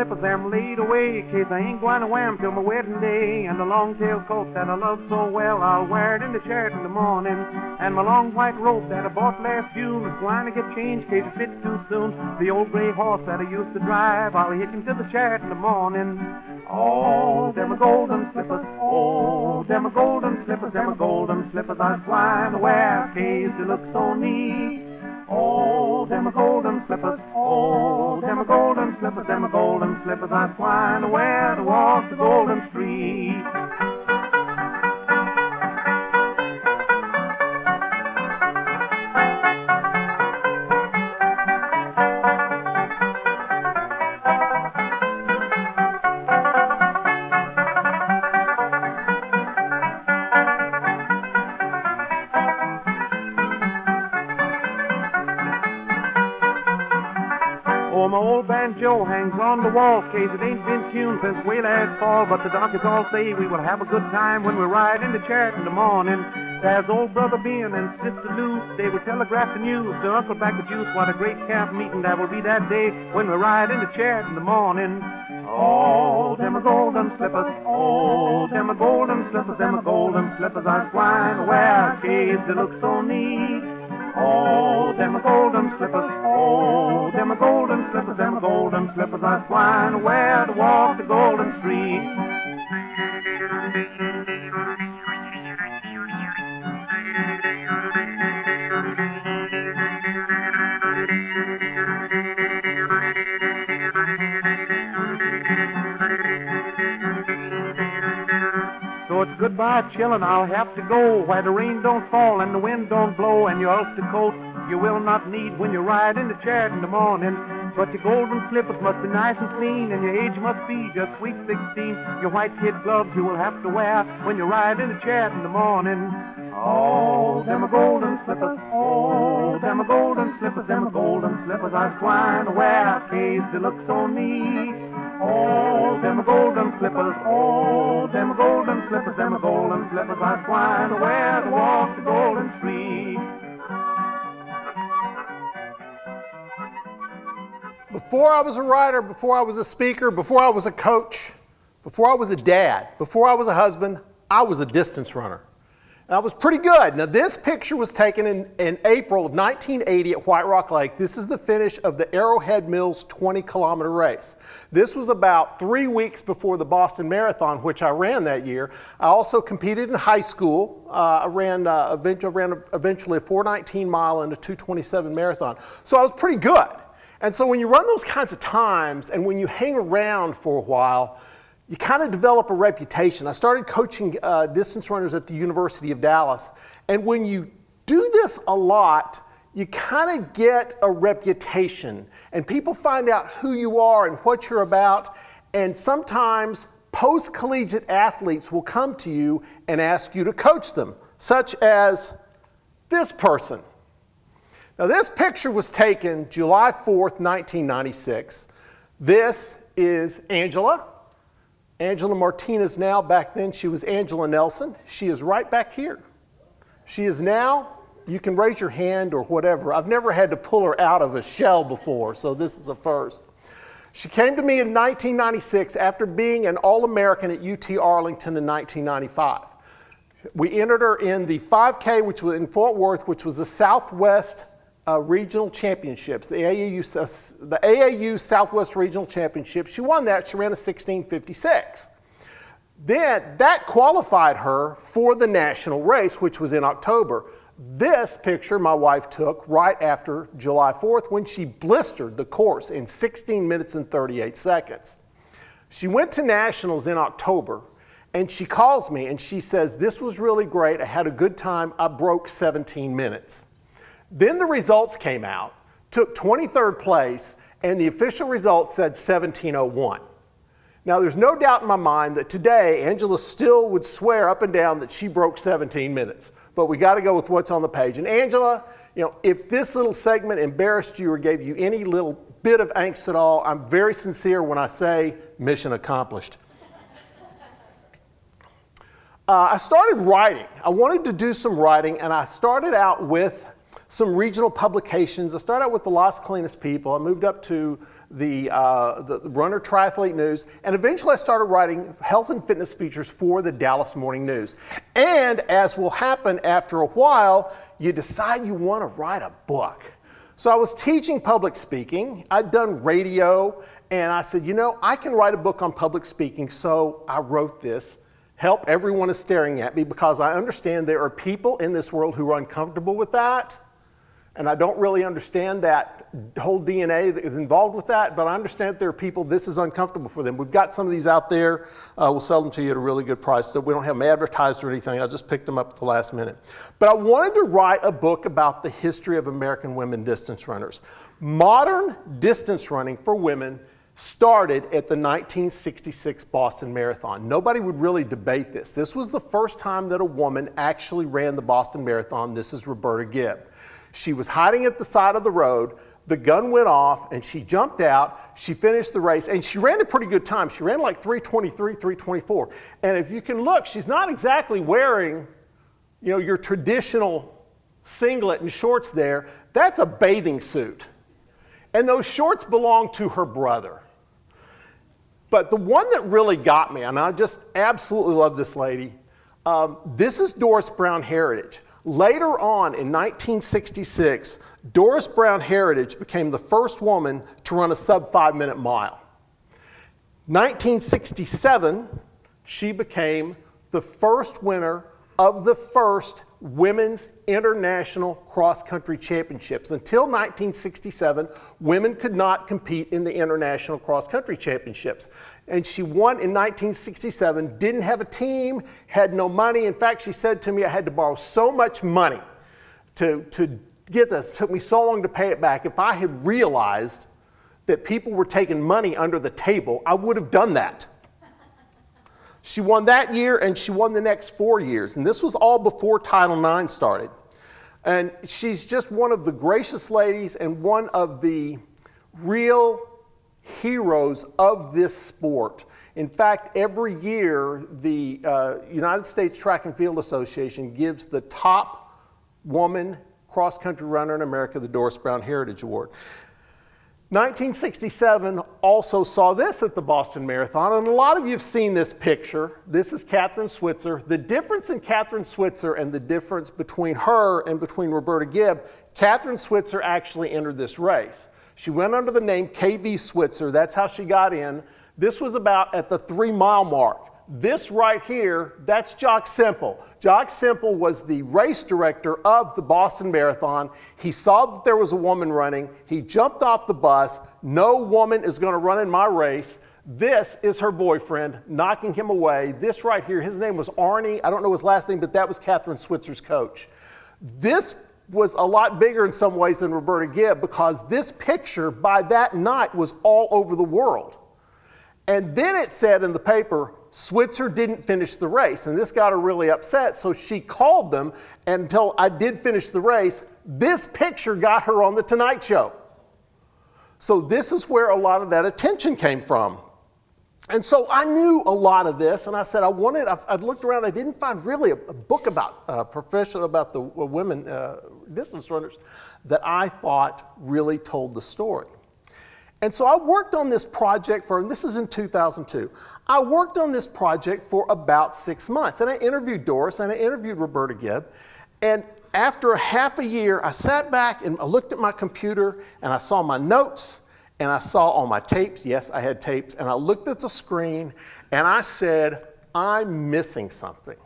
slippers them laid away, case I ain't going to wear 'em till my wedding day. And the long-tailed coat that I love so well, I'll wear it in the church in the morning. And my long white robe that I bought last June is going to get changed, case it fits too soon. The old gray horse that I used to drive, I'll hitch him to the church in the morning. Oh, them are golden slippers, oh, them are golden slippers, them are golden slippers I was going to wear, case they look so neat. Oh, them are golden slippers, oh, them are golden slippers, them are golden slippers I was going to wear to walk the golden street. Oh, my old banjo hangs on the wall, case it ain't been tuned since way last fall. But the doctors all say we will have a good time when we ride in the church in the morning. There's old Brother Ben and Sister Lou, they will telegraph the news to Uncle Back of Juice. What a great camp meeting that will be that day when we ride in the church in the morning. Oh, them are golden slippers, oh, them are golden slippers, them are golden slippers I was going to wear, case they look so neat. Oh, them are golden slippers, oh, them are golden slippers, them are golden slippers I was going to wear to walk the golden street. So it's goodbye chillin', I'll have to go where the rain don't fall and the wind don't blow, and your Ulster coat you will not need when you ride in the church in the morning. But your golden slippers must be nice and clean, and your age must be just sweet 16. Your white kid gloves you will have to wear when you ride in the church in the morning. Oh, them are golden slippers, oh, them are golden slippers, them are golden slippers I was going to wear, case they look so neat. Oh, them are golden slippers, oh, them are golden slippers, them are golden slippers I was going to wear to walk the golden street. Before I was a writer, before I was a speaker, before I was a coach, before I was a dad, before I was a husband, I was a distance runner. And I was pretty good. Now this picture was taken in April of 1980 at White Rock Lake. This is the finish of the Arrowhead Mills 20-kilometer race. This was about 3 weeks before the Boston Marathon, which I ran that year. I also competed in high school. I ran eventually a 419 mile and a 227 marathon. So I was pretty good. And so when you run those kinds of times and when you hang around for a while, you kind of develop a reputation. I started coaching distance runners at the University of Dallas. And when you do this a lot, you kind of get a reputation. And people find out who you are and what you're about. And sometimes post-collegiate athletes will come to you and ask you to coach them, such as this person. Now this picture was taken July 4th, 1996. This is Angela. Angela Martinez now. Back then she was Angela Nelson. She is right back here. She is now, you can raise your hand or whatever. I've never had to pull her out of a shell before, so this is a first. She came to me in 1996 after being an All-American at UT Arlington in 1995. We entered her in the 5K, which was in Fort Worth, which was the Southwest Regional Championships, the AAU Southwest Regional Championship. She won that. She ran a 16:56. Then that qualified her for the national race, which was in October. This picture my wife took right after July 4th when she blistered the course in 16 minutes and 38 seconds. She went to nationals in October, and she calls me and she says, "This was really great. I had a good time. I broke 17 minutes." Then the results came out, took 23rd place, and the official results said 17:01. Now there's no doubt in my mind that today Angela still would swear up and down that she broke 17 minutes, but we got to go with what's on the page. And Angela, if this little segment embarrassed you or gave you any little bit of angst at all, I'm very sincere when I say mission accomplished. I started writing. I wanted to do some writing, and I started out with some regional publications. I started out with the Los Colinas People. I moved up to the Runner Triathlete News, and eventually I started writing health and fitness features for the Dallas Morning News. And as will happen after a while, you decide you want to write a book. So I was teaching public speaking. I'd done radio, and I said, you know, I can write a book on public speaking, so I wrote this. Help Everyone Is Staring at Me, because I understand there are people in this world who are uncomfortable with that. And I don't really understand that whole DNA that is involved with that, but I understand that there are people, this is uncomfortable for them. We've got some of these out there. We'll sell them to you at a really good price. We don't have them advertised or anything. I just picked them up at the last minute. But I wanted to write a book about the history of American women distance runners. Modern distance running for women started at the 1966 Boston Marathon. Nobody would really debate this. This was the first time that a woman actually ran the Boston Marathon. This is Roberta Gibb. She was hiding at the side of the road. The gun went off and she jumped out. She finished the race and she ran a pretty good time. She ran like 3:23, 3:24. And if you can look, she's not exactly wearing, you know, your traditional singlet and shorts there. That's a bathing suit. And those shorts belong to her brother. But the one that really got me, and I just absolutely love this lady, this is Doris Brown Heritage. Later on in 1966, Doris Brown Heritage became the first woman to run a sub 5-minute mile. 1967, she became the first winner of the first Women's International Cross-Country Championships. Until 1967, women could not compete in the International Cross-Country Championships. And she won in 1967, didn't have a team, had no money. In fact, she said to me, I had to borrow so much money to get this. It took me so long to pay it back. If I had realized that people were taking money under the table, I would have done that. She won that year and she won the next 4 years. And this was all before Title IX started. And she's just one of the gracious ladies and one of the real heroes of this sport. In fact, every year the United States Track and Field Association gives the top woman cross-country runner in America the Doris Brown Heritage Award. 1967 also saw this at the Boston Marathon, and a lot of you have seen this picture. This is Kathrine Switzer. The difference in Kathrine Switzer and the difference between her and between Roberta Gibb, Kathrine Switzer actually entered this race. She went under the name KV Switzer. That's how she got in. This was about at the 3-mile mark. This right here, that's Jock Semple. Jock Semple was the race director of the Boston Marathon. He saw that there was a woman running. He jumped off the bus. No woman is going to run in my race. This is her boyfriend knocking him away. This right here, his name was Arnie. I don't know his last name, but that was Kathrine Switzer's coach. This was a lot bigger in some ways than Roberta Gibb because this picture by that night was all over the world. And then it said in the paper, Switzer didn't finish the race, and this got her really upset, so she called them, and until I did finish the race, this picture got her on The Tonight Show. So this is where a lot of that attention came from. And so I knew a lot of this, and I said I'd looked around, I didn't find really a book about about the women distance runners that I thought really told the story. And so I worked on this project and this is in 2002. I worked on this project for about 6 months, and I interviewed Doris and I interviewed Roberta Gibb. And after a half a year, I sat back and I looked at my computer and I saw my notes and I saw all my tapes. Yes, I had tapes. And I looked at the screen and I said, I'm missing something.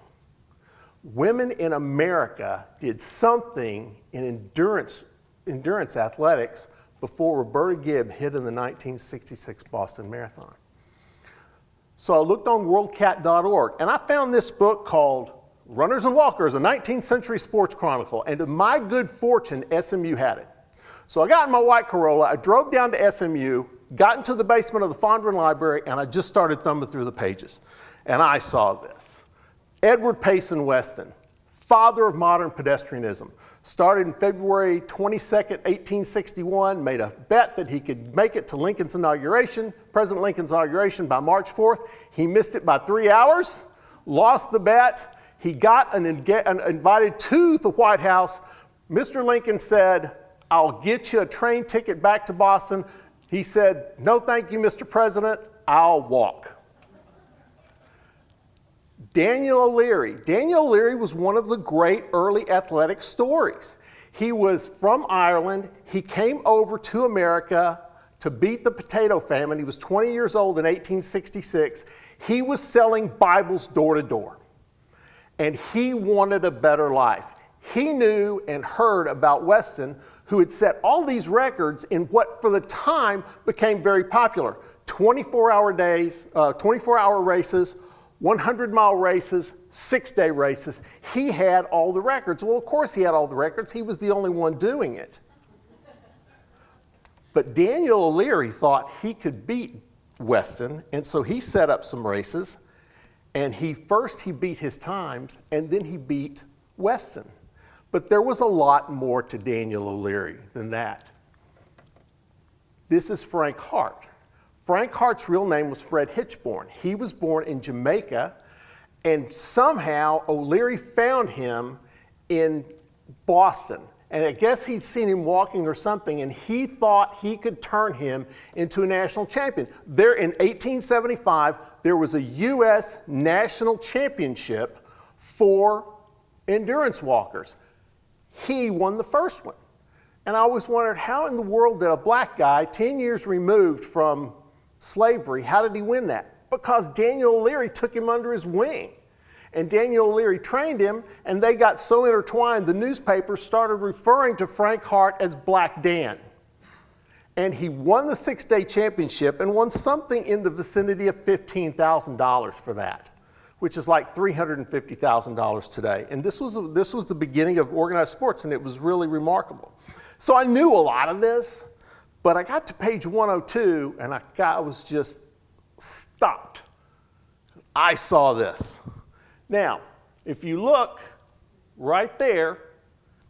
Women in America did something in endurance athletics before Roberta Gibb hit in the 1966 Boston Marathon. So I looked on worldcat.org and I found this book called Runners and Walkers, a 19th Century Sports Chronicle, and to my good fortune, SMU had it. So I got in my white Corolla, I drove down to SMU, got into the basement of the Fondren Library, and I just started thumbing through the pages. And I saw this. Edward Payson Weston, father of modern pedestrianism, started in February 22nd, 1861, made a bet that he could make it to Lincoln's inauguration, President Lincoln's inauguration by March 4th. He missed it by 3 hours, lost the bet. He got invited to the White House. Mr. Lincoln said, "I'll get you a train ticket back to Boston." He said, "No, thank you, Mr. President, I'll walk." Daniel O'Leary was one of the great early athletic stories. He was from Ireland. He came over to America to beat the potato famine. He was 20 years old in 1866. He was selling Bibles door to door, and he wanted a better life. He knew and heard about Weston, who had set all these records in what for the time became very popular. 24-hour days, 24-hour races, 100-mile races, 6-day races. He had all the records. Well, of course he had all the records. He was the only one doing it. But Daniel O'Leary thought he could beat Weston, and so he set up some races, and first he beat his times, and then he beat Weston. But there was a lot more to Daniel O'Leary than that. This is Frank Hart. Frank Hart's real name was Fred Hitchborn. He was born in Jamaica, and somehow O'Leary found him in Boston. And I guess he'd seen him walking or something, and he thought he could turn him into a national champion. There in 1875, there was a U.S. national championship for endurance walkers. He won the first one. And I always wondered, how in the world did a black guy, 10 years removed from slavery, how did he win that? Because Daniel O'Leary took him under his wing. And Daniel O'Leary trained him, and they got so intertwined, the newspapers started referring to Frank Hart as Black Dan. And he won the 6-day championship and won something in the vicinity of $15,000 for that, which is like $350,000 today. And this was the beginning of organized sports, and it was really remarkable. So I knew a lot of this, but I got to page 102, and I was just stopped. I saw this. Now, if you look right there,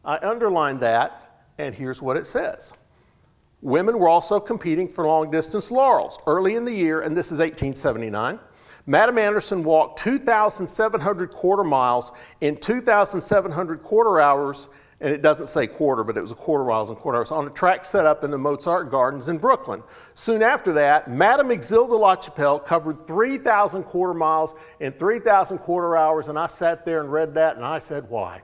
I underlined that, and here's what it says. Women were also competing for long-distance laurels. Early in the year, and this is 1879, Madam Anderson walked 2,700 quarter miles in 2,700 quarter hours, and it doesn't say quarter, but it was a quarter miles and quarter hours, on a track set up in the Mozart Gardens in Brooklyn. Soon after that, Madame Exilde Lachapelle covered 3,000 quarter miles in 3,000 quarter hours, and I sat there and read that, and I said, why?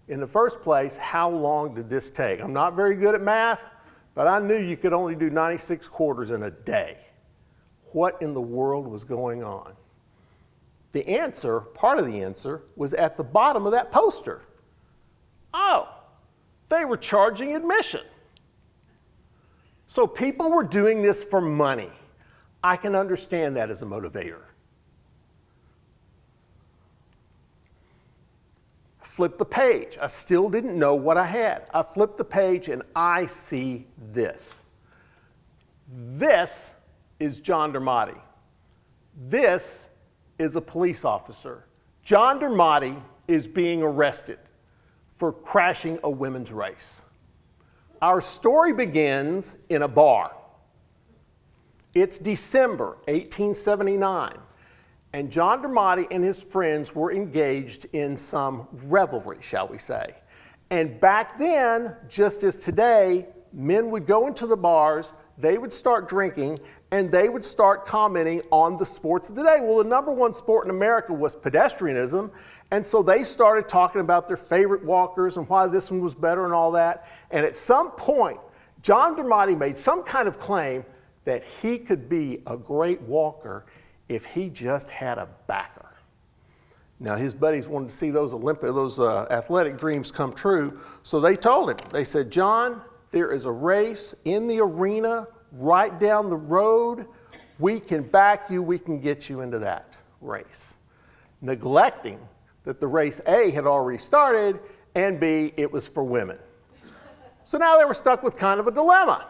In the first place, how long did this take? I'm not very good at math, but I knew you could only do 96 quarters in a day. What in the world was going on? The answer, part of the answer, was at the bottom of that poster. Oh, they were charging admission. So people were doing this for money. I can understand that as a motivator. Flip the page. I still didn't know what I had. I flipped the page and I see this. This is John Dermody. This is a police officer. John Dermody is being arrested for crashing a women's race. Our story begins in a bar. It's December 1879, and John Dermody and his friends were engaged in some revelry, shall we say. And back then, just as today, men would go into the bars, they would start drinking, and they would start commenting on the sports of the day. Well, the number one sport in America was pedestrianism, and so they started talking about their favorite walkers and why this one was better and all that. And at some point, John Dermody made some kind of claim that he could be a great walker if he just had a backer. Now, his buddies wanted to see those athletic dreams come true, so they told him, they said, John, there is a race in the arena right down the road. We can back you, we can get you into that race. Neglecting that the race A had already started, and B, it was for women. So now they were stuck with kind of a dilemma.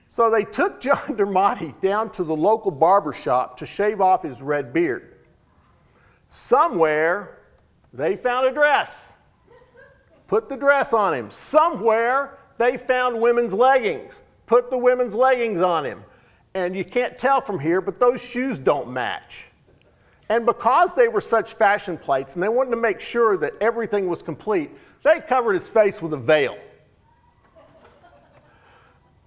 So they took John Dermody down to the local barber shop to shave off his red beard. Somewhere, they found a dress. Put the dress on him. Somewhere, they found women's leggings. Put the women's leggings on him. And you can't tell from here, but those shoes don't match. And because they were such fashion plates and they wanted to make sure that everything was complete, They covered his face with a veil.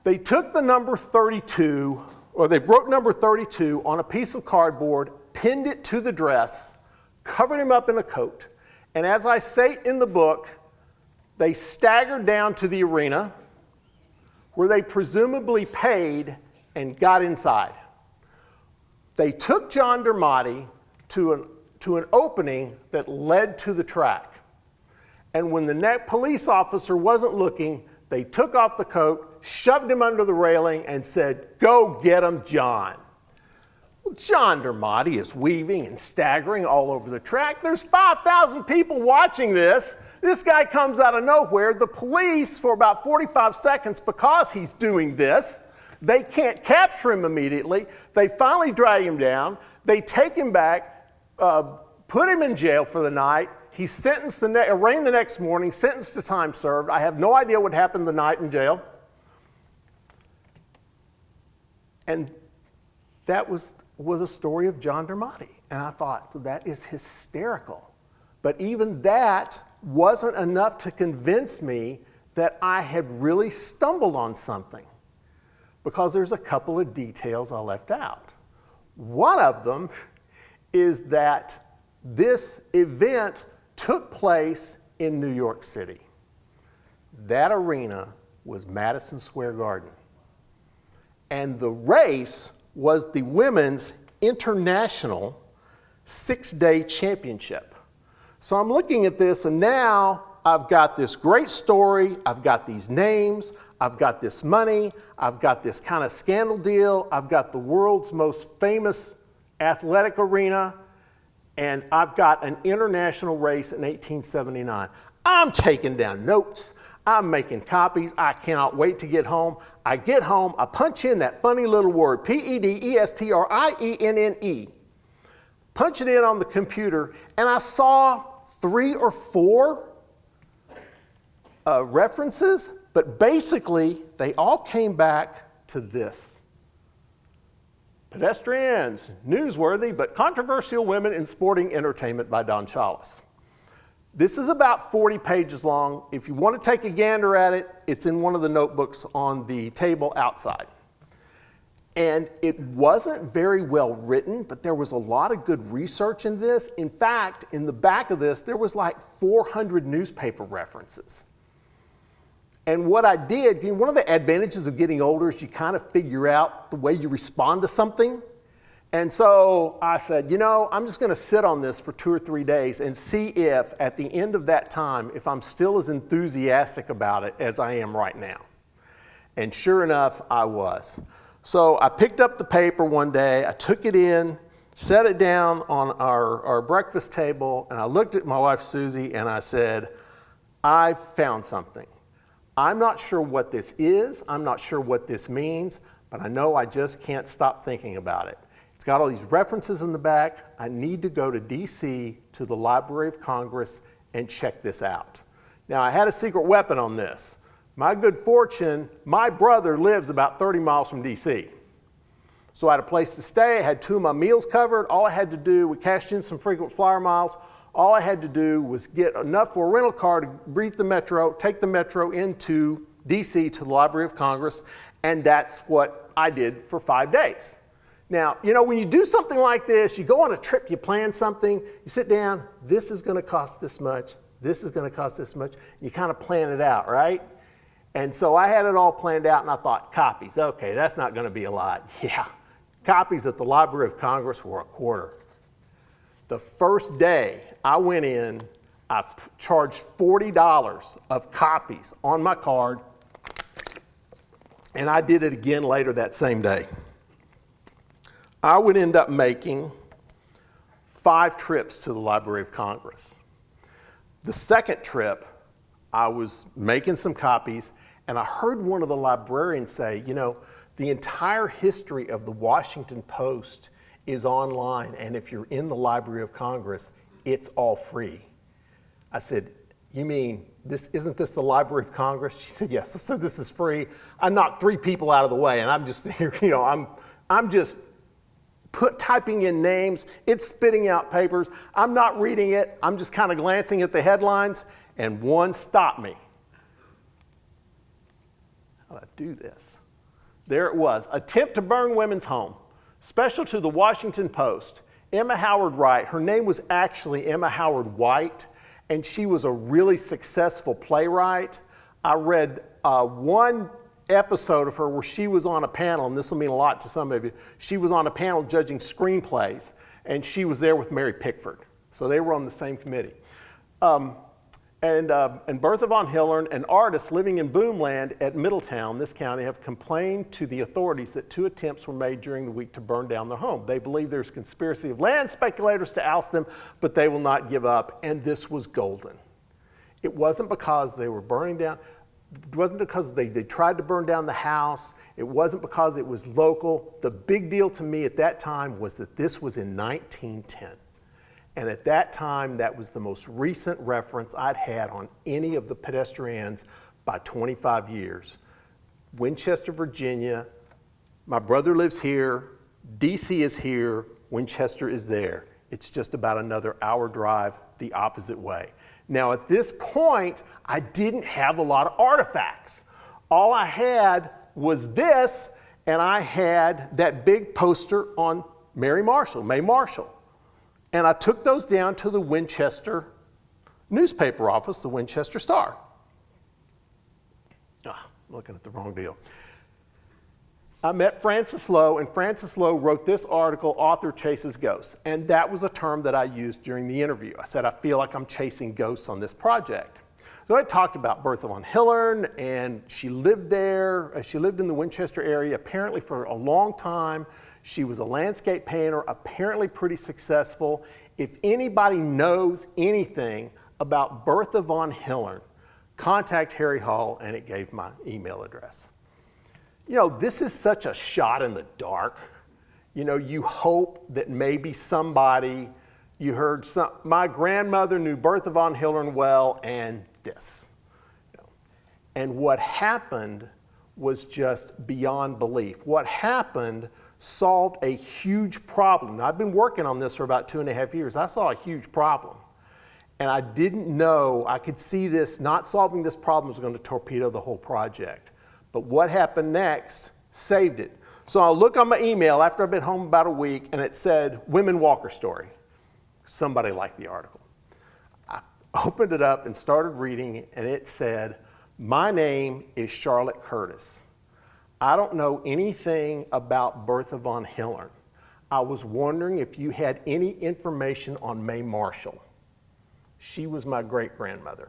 They took the number 32, or they wrote number 32 on a piece of cardboard, pinned it to the dress, covered him up in a coat, and as I say in the book, they staggered down to the arena where they presumably paid and got inside. They took John Dermody to an opening that led to the track. And when the police officer wasn't looking, they took off the coat, shoved him under the railing, and said, "Go get him, John." Well, John Dermody is weaving and staggering all over the track. There's 5,000 people watching this. This guy comes out of nowhere. The police, for about 45 seconds, because he's doing this, they can't capture him immediately. They finally drag him down. They take him back, put him in jail for the night. He's sentenced arraigned the next morning, sentenced to time served. I have no idea what happened the night in jail. And that was a story of John Dermody. And I thought, well, that is hysterical. But even that wasn't enough to convince me that I had really stumbled on something, because there's a couple of details I left out. One of them is that this event took place in New York City. That arena was Madison Square Garden. And the race was the women's international 6-day championship. So I'm looking at this, and now I've got this great story, I've got these names, I've got this money, I've got this kind of scandal deal, I've got the world's most famous athletic arena, and I've got an international race in 1879. I'm taking down notes, I'm making copies, I cannot wait to get home. I get home, I punch in that funny little word, P-E-D-E-S-T-R-I-E-N-N-E. Punch it in on the computer, and I saw 3 or 4 references, but basically they all came back to this. Pedestrians, newsworthy but controversial women in sporting entertainment by Don Challis. This is about 40 pages long. If you want to take a gander at it, it's in one of the notebooks on the table outside. And it wasn't very well written, but there was a lot of good research in this. In fact, in the back of this, there was like 400 newspaper references. And what I did, one of the advantages of getting older is you kind of figure out the way you respond to something. And so I said, I'm just going to sit on this for 2 or 3 days and see if at the end of that time, if I'm still as enthusiastic about it as I am right now. And sure enough, I was. So I picked up the paper one day, I took it in, set it down on our breakfast table, and I looked at my wife Susie and I said, I found something. I'm not sure what this is, I'm not sure what this means, but I know I just can't stop thinking about it. It's got all these references in the back. I need to go to DC to the Library of Congress and check this out. Now I had a secret weapon on this. My good fortune, my brother lives about 30 miles from DC. So I had a place to stay, I had 2 of my meals covered. All I had to do, we cashed in some frequent flyer miles. All I had to do was get enough for a rental car to beat the metro, take the metro into DC to the Library of Congress, and that's what I did for 5 days. Now, when you do something like this, you go on a trip, you plan something, you sit down, this is gonna cost this much, this is gonna cost this much, you kind of plan it out, right? And so I had it all planned out, and I thought, copies, okay, that's not gonna be a lot. Yeah, copies at the Library of Congress were a quarter. The first day I went in, I charged $40 of copies on my card, and I did it again later that same day. I would end up making 5 trips to the Library of Congress. The second trip, I was making some copies, and I heard one of the librarians say, the entire history of the Washington Post is online, and if you're in the Library of Congress, it's all free. I said, you mean, isn't this the Library of Congress? She said, yes. I said, this is free. I knocked 3 people out of the way, and I'm just here, I'm just typing in names, it's spitting out papers. I'm not reading it, I'm just kind of glancing at the headlines, and one stopped me. How do I do this? There it was, attempt to burn women's home. Special to the Washington Post. Emma Howard Wright, her name was actually Emma Howard White, and she was a really successful playwright. I read one episode of her where she was on a panel, and this will mean a lot to some of you. She was on a panel judging screenplays, and she was there with Mary Pickford. So they were on the same committee. And Bertha von Hillern, an artist living in Boomland at Middletown, this county, have complained to the authorities that 2 attempts were made during the week to burn down their home. They believe there's a conspiracy of land speculators to oust them, but they will not give up, and this was golden. It wasn't because they were burning down, it wasn't because they tried to burn down the house, it wasn't because it was local. The big deal to me at that time was that this was in 1910. And at that time, that was the most recent reference I'd had on any of the pedestrians by 25 years. Winchester, Virginia, my brother lives here, DC is here, Winchester is there. It's just about another hour drive the opposite way. Now at this point, I didn't have a lot of artifacts. All I had was this, and I had that big poster on May Marshall. And I took those down to the Winchester newspaper office, the Winchester Star. Looking at the wrong deal. I met Frances Lowe, and Frances Lowe wrote this article, Author Chases Ghosts. And that was a term that I used during the interview. I said, I feel like I'm chasing ghosts on this project. So I talked about Bertha von Hillern, and she lived there. She lived in the Winchester area apparently for a long time. She was a landscape painter, apparently pretty successful. If anybody knows anything about Bertha von Hillern, contact Harry Hall, and it gave my email address. You know, this is such a shot in the dark. You know, you hope that maybe somebody, you heard my grandmother knew Bertha von Hillern well, and this. You know. And what happened was just beyond belief. What happened solved a huge problem. Now, I've been working on this for about 2.5 years. I saw a huge problem. And I didn't know, I could see this, not solving this problem was going to torpedo the whole project. But what happened next saved it. So I look on my email after I've been home about a week, and it said, Women Walker Story. Somebody liked the article. I opened it up and started reading, and it said, my name is Charlotte Curtis. I don't know anything about Bertha von Hillern. I was wondering if you had any information on May Marshall. She was my great-grandmother.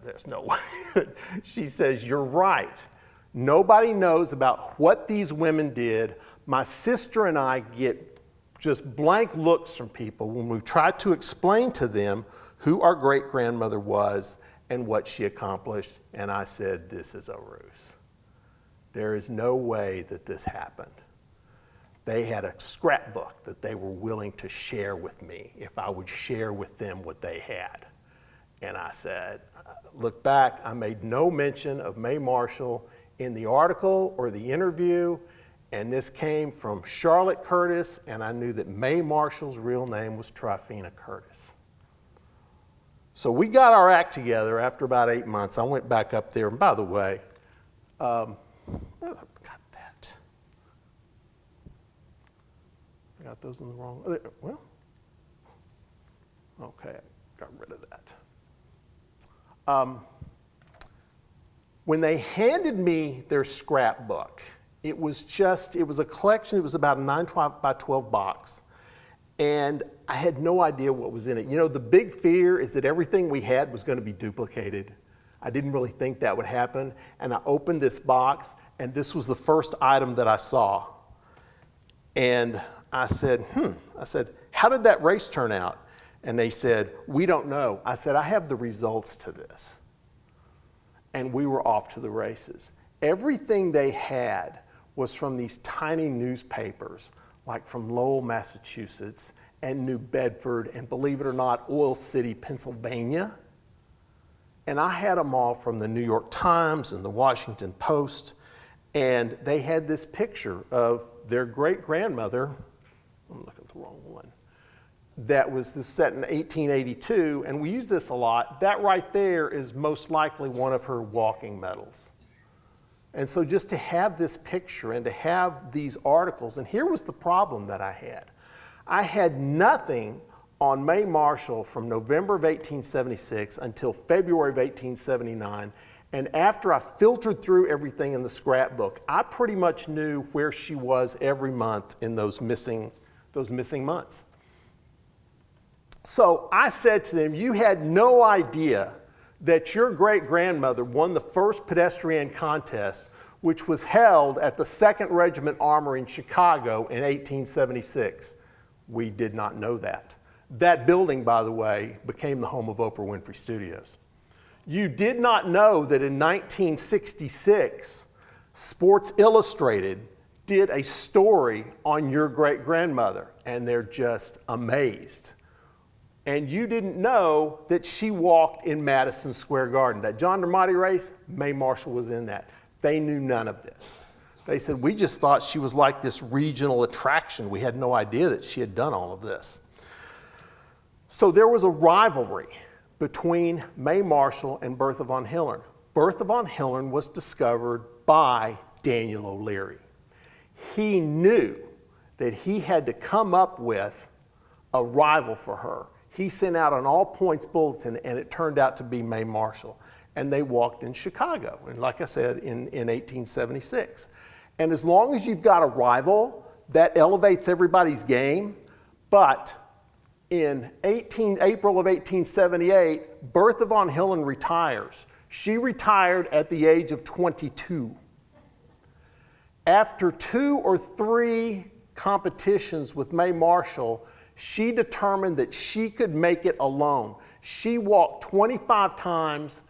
There's no way. She says, you're right. Nobody knows about what these women did. My sister and I get just blank looks from people when we try to explain to them who our great-grandmother was and what she accomplished. And I said, this is a ruse. There is no way that this happened. They had a scrapbook that they were willing to share with me if I would share with them what they had. And I said, look back, I made no mention of May Marshall in the article or the interview, and this came from Charlotte Curtis, and I knew that May Marshall's real name was Tryphena Curtis. So we got our act together after about 8 months. I went back up there, and by the way, I got that. I got those in the wrong, well, okay, I got rid of that. When they handed me their scrapbook, it was a collection, it was about a 9 by 12 box, and I had no idea what was in it. You know, the big fear is that everything we had was going to be duplicated. I didn't really think that would happen, and I opened this box, and this was the first item that I saw. And I said, how did that race turn out? And they said, we don't know. I said, I have the results to this. And we were off to the races. Everything they had was from these tiny newspapers, like from Lowell, Massachusetts, and New Bedford, and believe it or not, Oil City, Pennsylvania. And I had them all from the New York Times and the Washington Post. And they had this picture of their great-grandmother, I'm looking at the wrong one, this is set in 1882, and we use this a lot. That right there is most likely one of her walking medals. And so just to have this picture and to have these articles, and here was the problem that I had. I had nothing on Mae Marshall from November of 1876 until February of 1879. And after I filtered through everything in the scrapbook, I pretty much knew where she was every month in those missing months. So I said to them, you had no idea that your great-grandmother won the first pedestrian contest, which was held at the 2nd Regiment Armory in Chicago in 1876. We did not know that. That building, by the way, became the home of Oprah Winfrey Studios. You did not know that in 1966, Sports Illustrated did a story on your great-grandmother, and they're just amazed. And you didn't know that she walked in Madison Square Garden. That John Dermody race, Mae Marshall was in that. They knew none of this. They said, we just thought she was like this regional attraction. We had no idea that she had done all of this. So there was a rivalry between Mae Marshall and Bertha von Hillern. Bertha von Hillern was discovered by Daniel O'Leary. He knew that he had to come up with a rival for her. He sent out an all-points bulletin, and it turned out to be Mae Marshall. And they walked in Chicago, and like I said, in 1876. And as long as you've got a rival, that elevates everybody's game. But in April of 1878, Bertha von Hillern retires. She retired at the age of 22. After 2 or 3 competitions with Mae Marshall, she determined that she could make it alone. She walked 25 times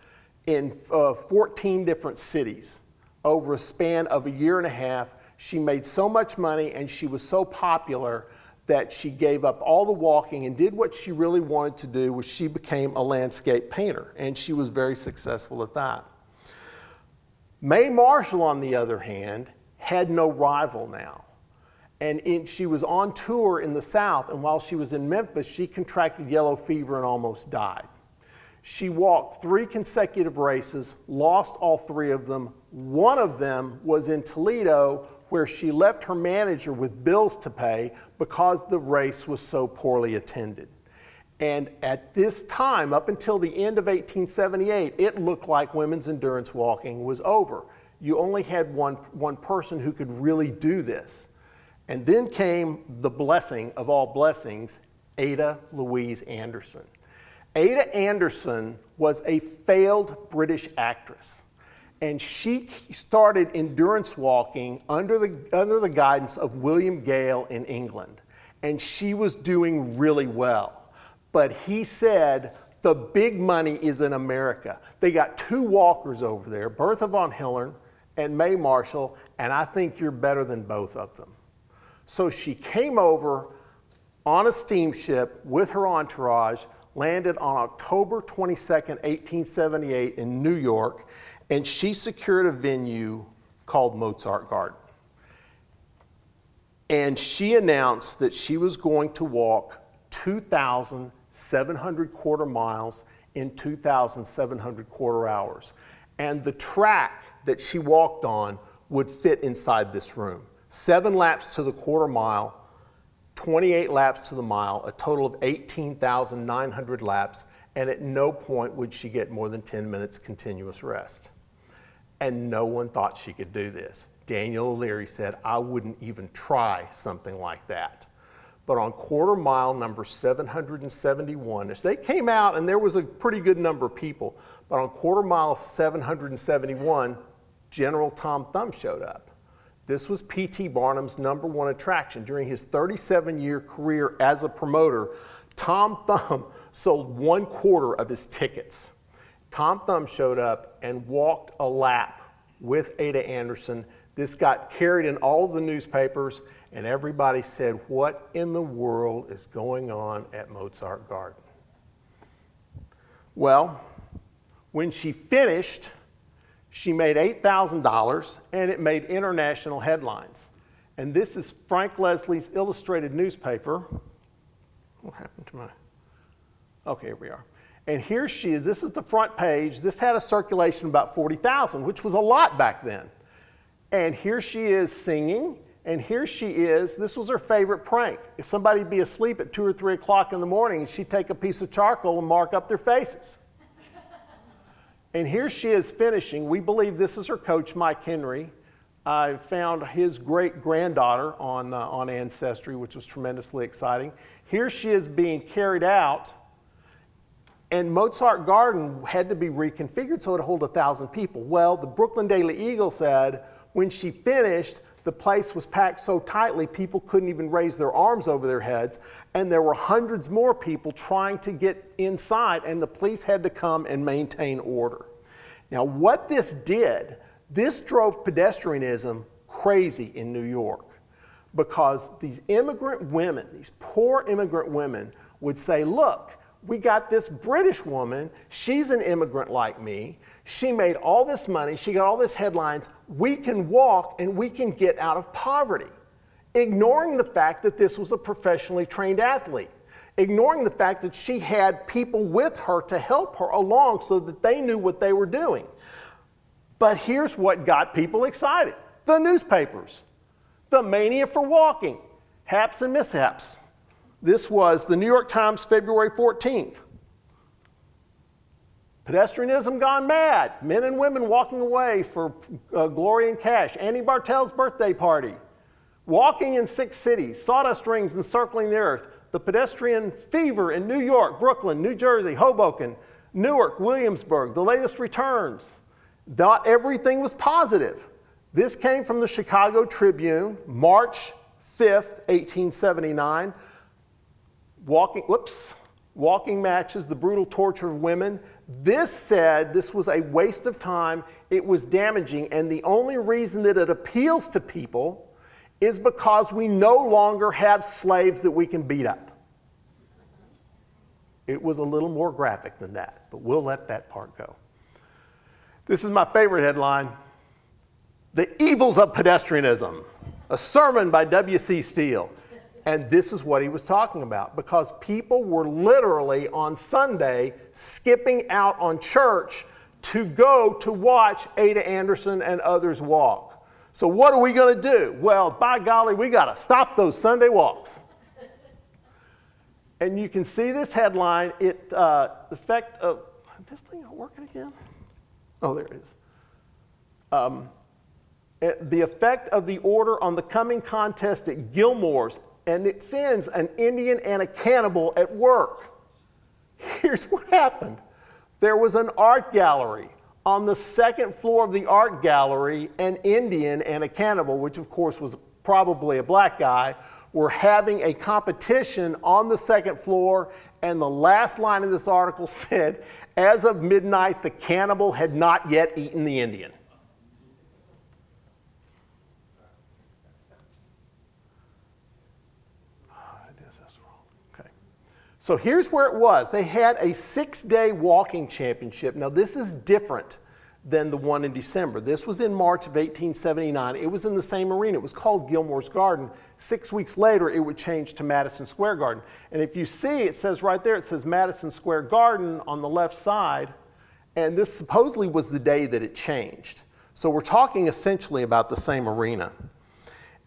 in 14 different cities over a span of a year and a half. She made so much money and she was so popular that she gave up all the walking and did what she really wanted to do, which she became a landscape painter, and she was very successful at that. Mae Marshall, on the other hand, had no rival now. And she was on tour in the South, and while she was in Memphis, she contracted yellow fever and almost died. She walked 3 consecutive races, lost all 3 of them. One of them was in Toledo, where she left her manager with bills to pay because the race was so poorly attended. And at this time, up until the end of 1878, it looked like women's endurance walking was over. You only had one person who could really do this. And then came the blessing of all blessings, Ada Louise Anderson. Ada Anderson was a failed British actress, and she started endurance walking under the guidance of William Gale in England, and she was doing really well. But he said, the big money is in America. They got 2 walkers over there, Bertha von Hillern and Mae Marshall, and I think you're better than both of them. So she came over on a steamship with her entourage, landed on October 22nd, 1878 in New York, and she secured a venue called Mozart Garden. And she announced that she was going to walk 2,700 quarter miles in 2,700 quarter hours. And the track that she walked on would fit inside this room. 7 laps to the quarter mile, 28 laps to the mile, a total of 18,900 laps, and at no point would she get more than 10 minutes continuous rest. And no one thought she could do this. Daniel O'Leary said, I wouldn't even try something like that. But on quarter mile number 771, they came out and there was a pretty good number of people, but on quarter mile 771, General Tom Thumb showed up. This was P.T. Barnum's #1 attraction. During his 37-year career as a promoter, Tom Thumb sold 1/4 of his tickets. Tom Thumb showed up and walked a lap with Ada Anderson. This got carried in all of the newspapers, and everybody said, what in the world is going on at Mozart Garden? Well, when she finished, she made $8,000, and it made international headlines. And this is Frank Leslie's illustrated newspaper. What happened to my, okay, here we are. And here she is, this is the front page. This had a circulation of about 40,000, which was a lot back then. And here she is singing, and here she is, this was her favorite prank. If somebody'd be asleep at 2 or 3 o'clock in the morning, she'd take a piece of charcoal and mark up their faces. And here she is finishing. We believe this is her coach, Mike Henry. I found his great-granddaughter on Ancestry, which was tremendously exciting. Here she is being carried out, and Mozart Garden had to be reconfigured so it would hold 1,000 people. Well, the Brooklyn Daily Eagle said when she finished, the place was packed so tightly people couldn't even raise their arms over their heads, and there were hundreds more people trying to get inside, and the police had to come and maintain order. Now, what this did, this drove pedestrianism crazy in New York, because these immigrant women, these poor immigrant women, would say, look, we got this British woman, she's an immigrant like me, she made all this money, she got all these headlines, we can walk and we can get out of poverty. Ignoring the fact that this was a professionally trained athlete, ignoring the fact that she had people with her to help her along so that they knew what they were doing. But here's what got people excited. The newspapers, the mania for walking, haps and mishaps. This was the New York Times, February 14th. Pedestrianism gone mad. Men and women walking away for glory and cash. Annie Bartel's birthday party. Walking in 6 cities. Sawdust rings encircling the earth. The pedestrian fever in New York, Brooklyn, New Jersey, Hoboken, Newark, Williamsburg. The latest returns. Not everything was positive. This came from the Chicago Tribune, March 5th, 1879. Walking matches, the brutal torture of women. This said this was a waste of time, it was damaging, and the only reason that it appeals to people is because we no longer have slaves that we can beat up. It was a little more graphic than that, but we'll let that part go. This is my favorite headline, The Evils of Pedestrianism, a sermon by W.C. Steele. And this is what he was talking about, because people were literally on Sunday skipping out on church to go to watch Ada Anderson and others walk. So what are we going to do? Well, by golly, we got to stop those Sunday walks. And you can see this headline, the effect of, is this thing not working again? Oh, there it is. The effect of the order on the coming contest at Gilmore's, and it sends an Indian and a cannibal at work. Here's what happened. There was an art gallery. On the second floor of the art gallery, an Indian and a cannibal, which of course was probably a black guy, were having a competition on the second floor, and the last line of this article said, as of midnight, the cannibal had not yet eaten the Indian. So here's where it was. They had a 6-day walking championship. Now this is different than the one in December. This was in March of 1879. It was in the same arena. It was called Gilmore's Garden. 6 weeks later, it would change to Madison Square Garden. And if you see, it says right there, it says Madison Square Garden on the left side. And this supposedly was the day that it changed. So we're talking essentially about the same arena.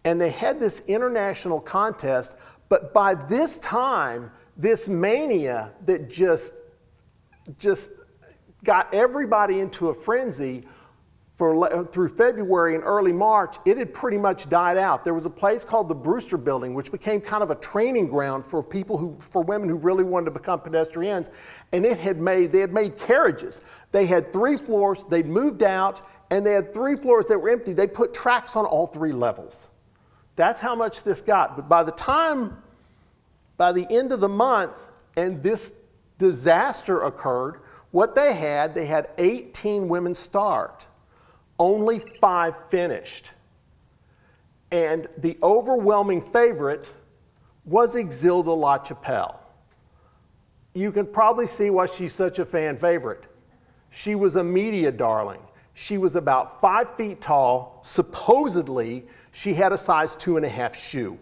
And they had this international contest, but by this time, this mania that just got everybody into a frenzy through February and early March, it had pretty much died out. There was a place called the Brewster Building, which became kind of a training ground for women who really wanted to become pedestrians, and they had made carriages. They had 3 floors, they'd moved out, and they had 3 floors that were empty. They put tracks on all 3 levels. That's how much this got. But by the end of the month, and this disaster occurred, what they had 18 women start. Only 5 finished. And the overwhelming favorite was Exilda LaChapelle. You can probably see why she's such a fan favorite. She was a media darling. She was about 5 feet tall. Supposedly, she had a size 2.5 shoe.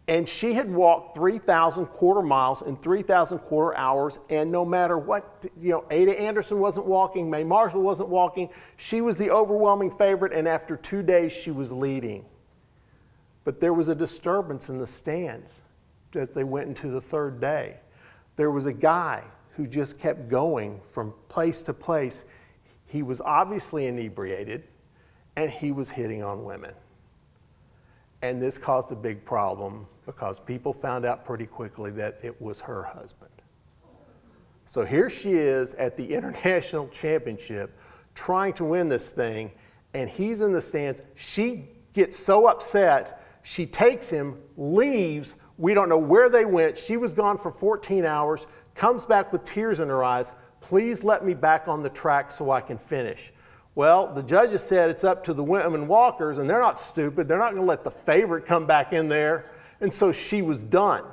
And she had walked 3,000 quarter miles in 3,000 quarter hours, and no matter what, Ada Anderson wasn't walking, Mae Marshall wasn't walking, she was the overwhelming favorite, and after 2 days, she was leading. But there was a disturbance in the stands as they went into the third day. There was a guy who just kept going from place to place. He was obviously inebriated, and he was hitting on women. And this caused a big problem because people found out pretty quickly that it was her husband. So here she is at the International Championship trying to win this thing, and he's in the stands. She gets so upset, she takes him, leaves. We don't know where they went. She was gone for 14 hours, comes back with tears in her eyes. Please let me back on the track so I can finish. Well, the judges said it's up to the women walkers, and they're not stupid. They're not going to let the favorite come back in there. And so she was done.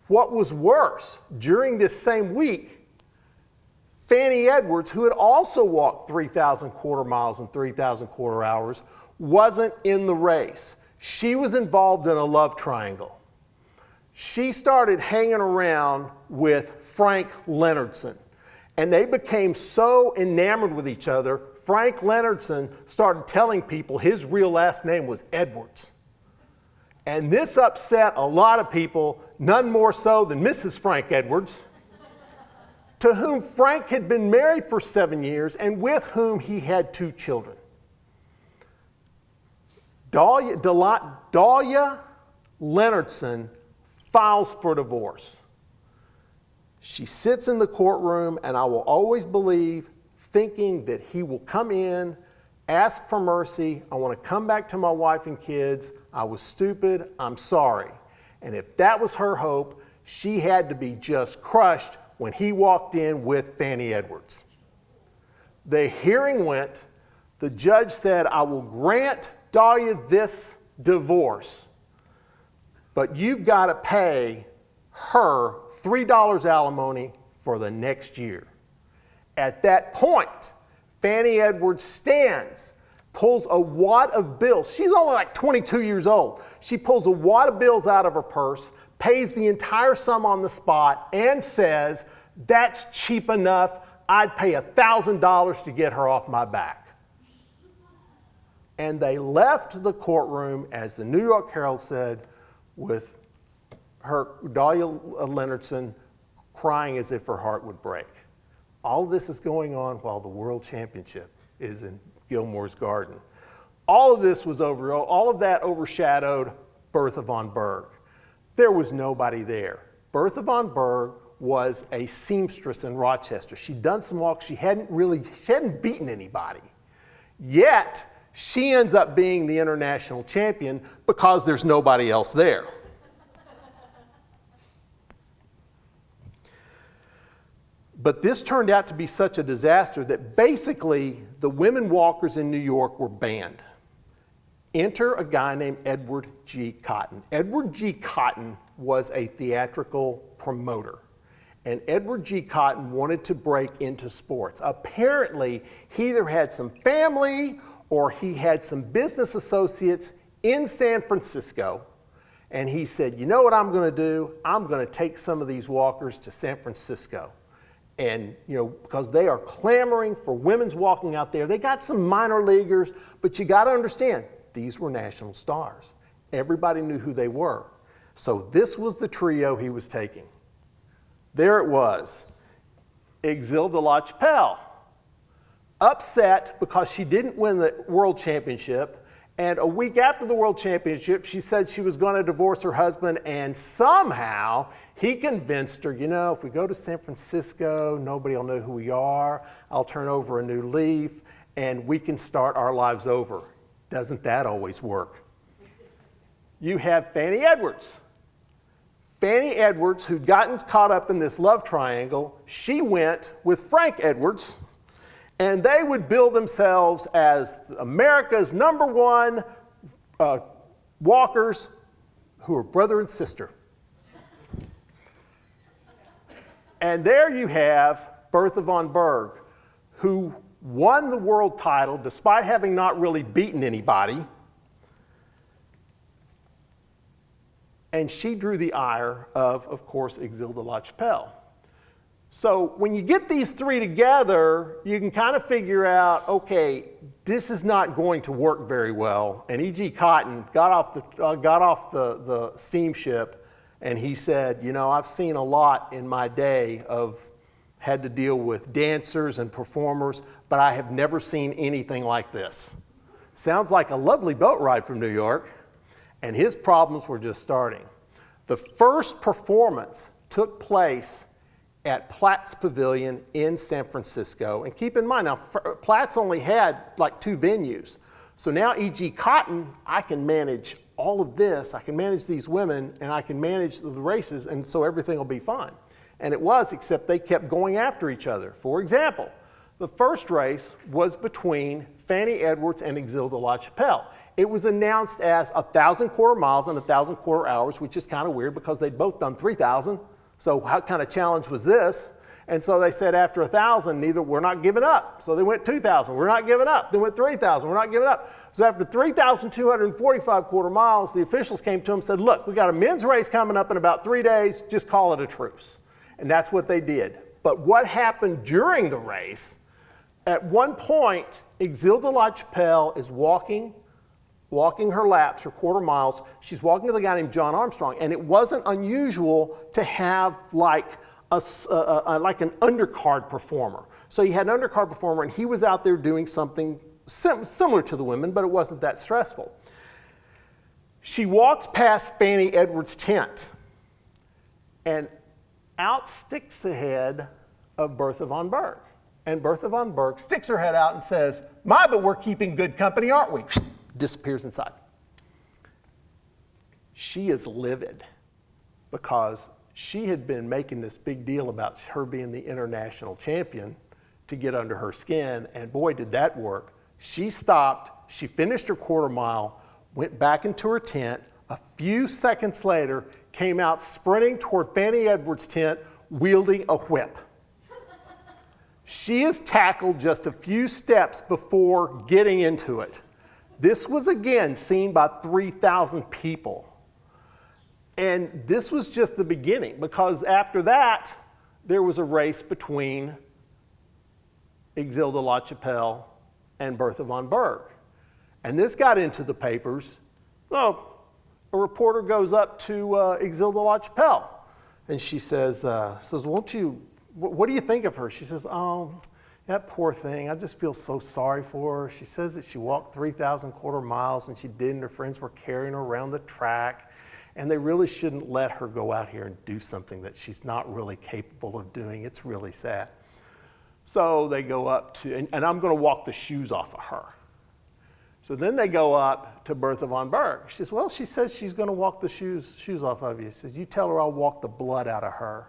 What was worse, during this same week, Fanny Edwards, who had also walked 3,000 quarter miles in 3,000 quarter hours, wasn't in the race. She was involved in a love triangle. She started hanging around with Frank Leonardson. And they became so enamored with each other, Frank Leonardson started telling people his real last name was Edwards. And this upset a lot of people, none more so than Mrs. Frank Edwards, to whom Frank had been married for 7 years and with whom he had 2 children. Dahlia Leonardson files for divorce. She sits in the courtroom, and I will always believe, thinking that he will come in, ask for mercy. I want to come back to my wife and kids. I was stupid. I'm sorry. And if that was her hope, she had to be just crushed when he walked in with Fanny Edwards. The hearing went. The judge said, I will grant Dahlia this divorce, but you've got to pay her $3 alimony for the next year. At that point, Fanny Edwards stands, pulls a wad of bills. She's only like 22 years old. She pulls a wad of bills out of her purse, pays the entire sum on the spot, and says, that's cheap enough. I'd pay $1,000 to get her off my back. And they left the courtroom, as the New York Herald said, with Dahlia Leonardson crying as if her heart would break. All of this is going on while the World Championship is in Gilmore's Garden. All of that overshadowed Bertha von Berg. There was nobody there. Bertha von Berg was a seamstress in Rochester. She'd done some walks. She hadn't beaten anybody. Yet, she ends up being the international champion because there's nobody else there. But this turned out to be such a disaster that basically the women walkers in New York were banned. Enter a guy named Edward G. Cotton. Edward G. Cotton was a theatrical promoter. And Edward G. Cotton wanted to break into sports. Apparently, he either had some family or he had some business associates in San Francisco. And he said, you know what I'm going to do? I'm going to take some of these walkers to San Francisco. And, because they are clamoring for women's walking out there. They got some minor leaguers, but you got to understand, these were national stars. Everybody knew who they were. So this was the trio he was taking. There it was. Exil de la Chapelle, upset because she didn't win the World Championship. And a week after the World Championship, she said she was going to divorce her husband, and somehow he convinced her, if we go to San Francisco, nobody will know who we are. I'll turn over a new leaf, and we can start our lives over. Doesn't that always work? You have Fanny Edwards. Fanny Edwards, who'd gotten caught up in this love triangle, she went with Frank Edwards, and they would bill themselves as America's #1 walkers who are brother and sister. And there you have Bertha von Berg, who won the world title despite having not really beaten anybody. and she drew the ire of course, Exilde LaChapelle. So when you get these three together, you can kind of figure out, okay, this is not going to work very well. And E.G. Cotton got off the steamship, and he said, you know, I've seen a lot in my day of had to deal with dancers and performers, but I have never seen anything like this. Sounds like a lovely boat ride from New York, and his problems were just starting. The first performance took place at Platt's Pavilion in San Francisco. And keep in mind, now Platt's only had like 2 venues. So now E.G. Cotton, I can manage all of this, I can manage these women, and I can manage the races, and so everything will be fine. And it was, except they kept going after each other. For example, the first race was between Fanny Edwards and Exilde LaChapelle. It was announced as 1,000 quarter miles and 1,000 quarter hours, which is kind of weird because they'd both done 3,000. So what kind of challenge was this? And so they said after 1,000, we're not giving up. So they went 2,000, we're not giving up. They went 3,000, we're not giving up. So after 3,245 quarter miles, the officials came to them and said, look, we got a men's race coming up in about 3 days, just call it a truce. And that's what they did. But what happened during the race, at one point, Exilde LaChapelle is walking her laps, her quarter miles. She's walking with a guy named John Armstrong, and it wasn't unusual to have like an undercard performer. So you had an undercard performer, and he was out there doing something similar to the women, but it wasn't that stressful. She walks past Fanny Edwards' tent, and out sticks the head of Bertha von Berg. And Bertha von Berg sticks her head out and says, my, but we're keeping good company, aren't we? Disappears inside. She is livid because she had been making this big deal about her being the international champion to get under her skin, and boy, did that work. She stopped, she finished her quarter mile, went back into her tent. A few seconds later, came out sprinting toward Fanny Edwards' tent, wielding a whip. She is tackled just a few steps before getting into it. This was again seen by 3,000 people. And this was just the beginning, because after that, there was a race between Exilde LaChapelle and Bertha von Berg. And this got into the papers. So a reporter goes up to Exilde LaChapelle, and she says, what do you think of her? She says, oh, that poor thing, I just feel so sorry for her. She says that she walked 3,000 quarter miles and she did, and her friends were carrying her around the track, and they really shouldn't let her go out here and do something that she's not really capable of doing. It's really sad. So they go up to, and I'm gonna walk the shoes off of her. So then they go up to Bertha von Berg. She says, well, she says she's gonna walk the shoes off of you. She says, you tell her I'll walk the blood out of her.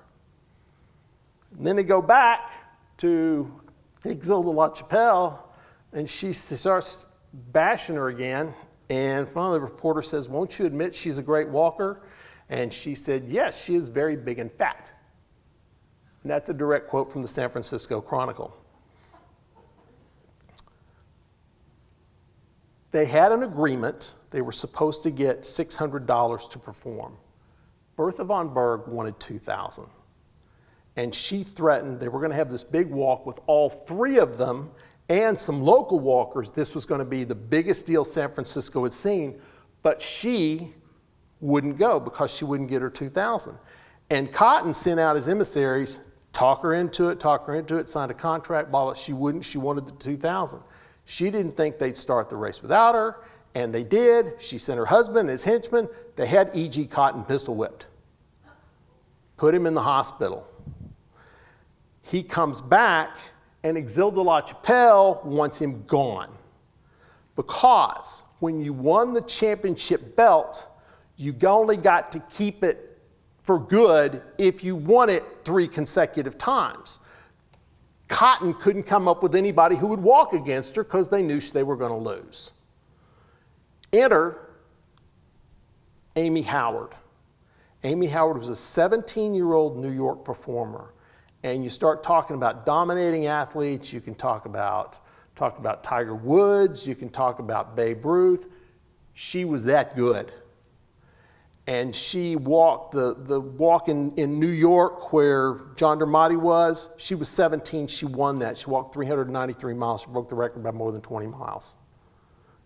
And then they go back to Exilde LaChapelle, and she starts bashing her again. And finally the reporter says, won't you admit she's a great walker? And she said, yes, she is very big and fat. And that's a direct quote from the San Francisco Chronicle. They had an agreement. They were supposed to get $600 to perform. Bertha von Berg wanted $2,000. And she threatened they were going to have this big walk with all 3 of them and some local walkers. This was going to be the biggest deal San Francisco had seen, but she wouldn't go because she wouldn't get her $2,000. And Cotton sent out his emissaries, talk her into it, signed a contract, blah, blah. She wouldn't, she wanted the $2,000. She didn't think they'd start the race without her, and they did. She sent her husband, his henchman. They had E.G. Cotton pistol whipped, put him in the hospital. He comes back, and Exilde LaChapelle wants him gone. Because when you won the championship belt, you only got to keep it for good if you won it 3 consecutive times. Cotton couldn't come up with anybody who would walk against her because they knew they were going to lose. Enter Amy Howard. Amy Howard was a 17-year-old New York performer. And you start talking about dominating athletes, you can talk about Tiger Woods, you can talk about Babe Ruth. She was that good. and she walked the walk in New York where John Dermody was. She was 17, she won that. She walked 393 miles, she broke the record by more than 20 miles.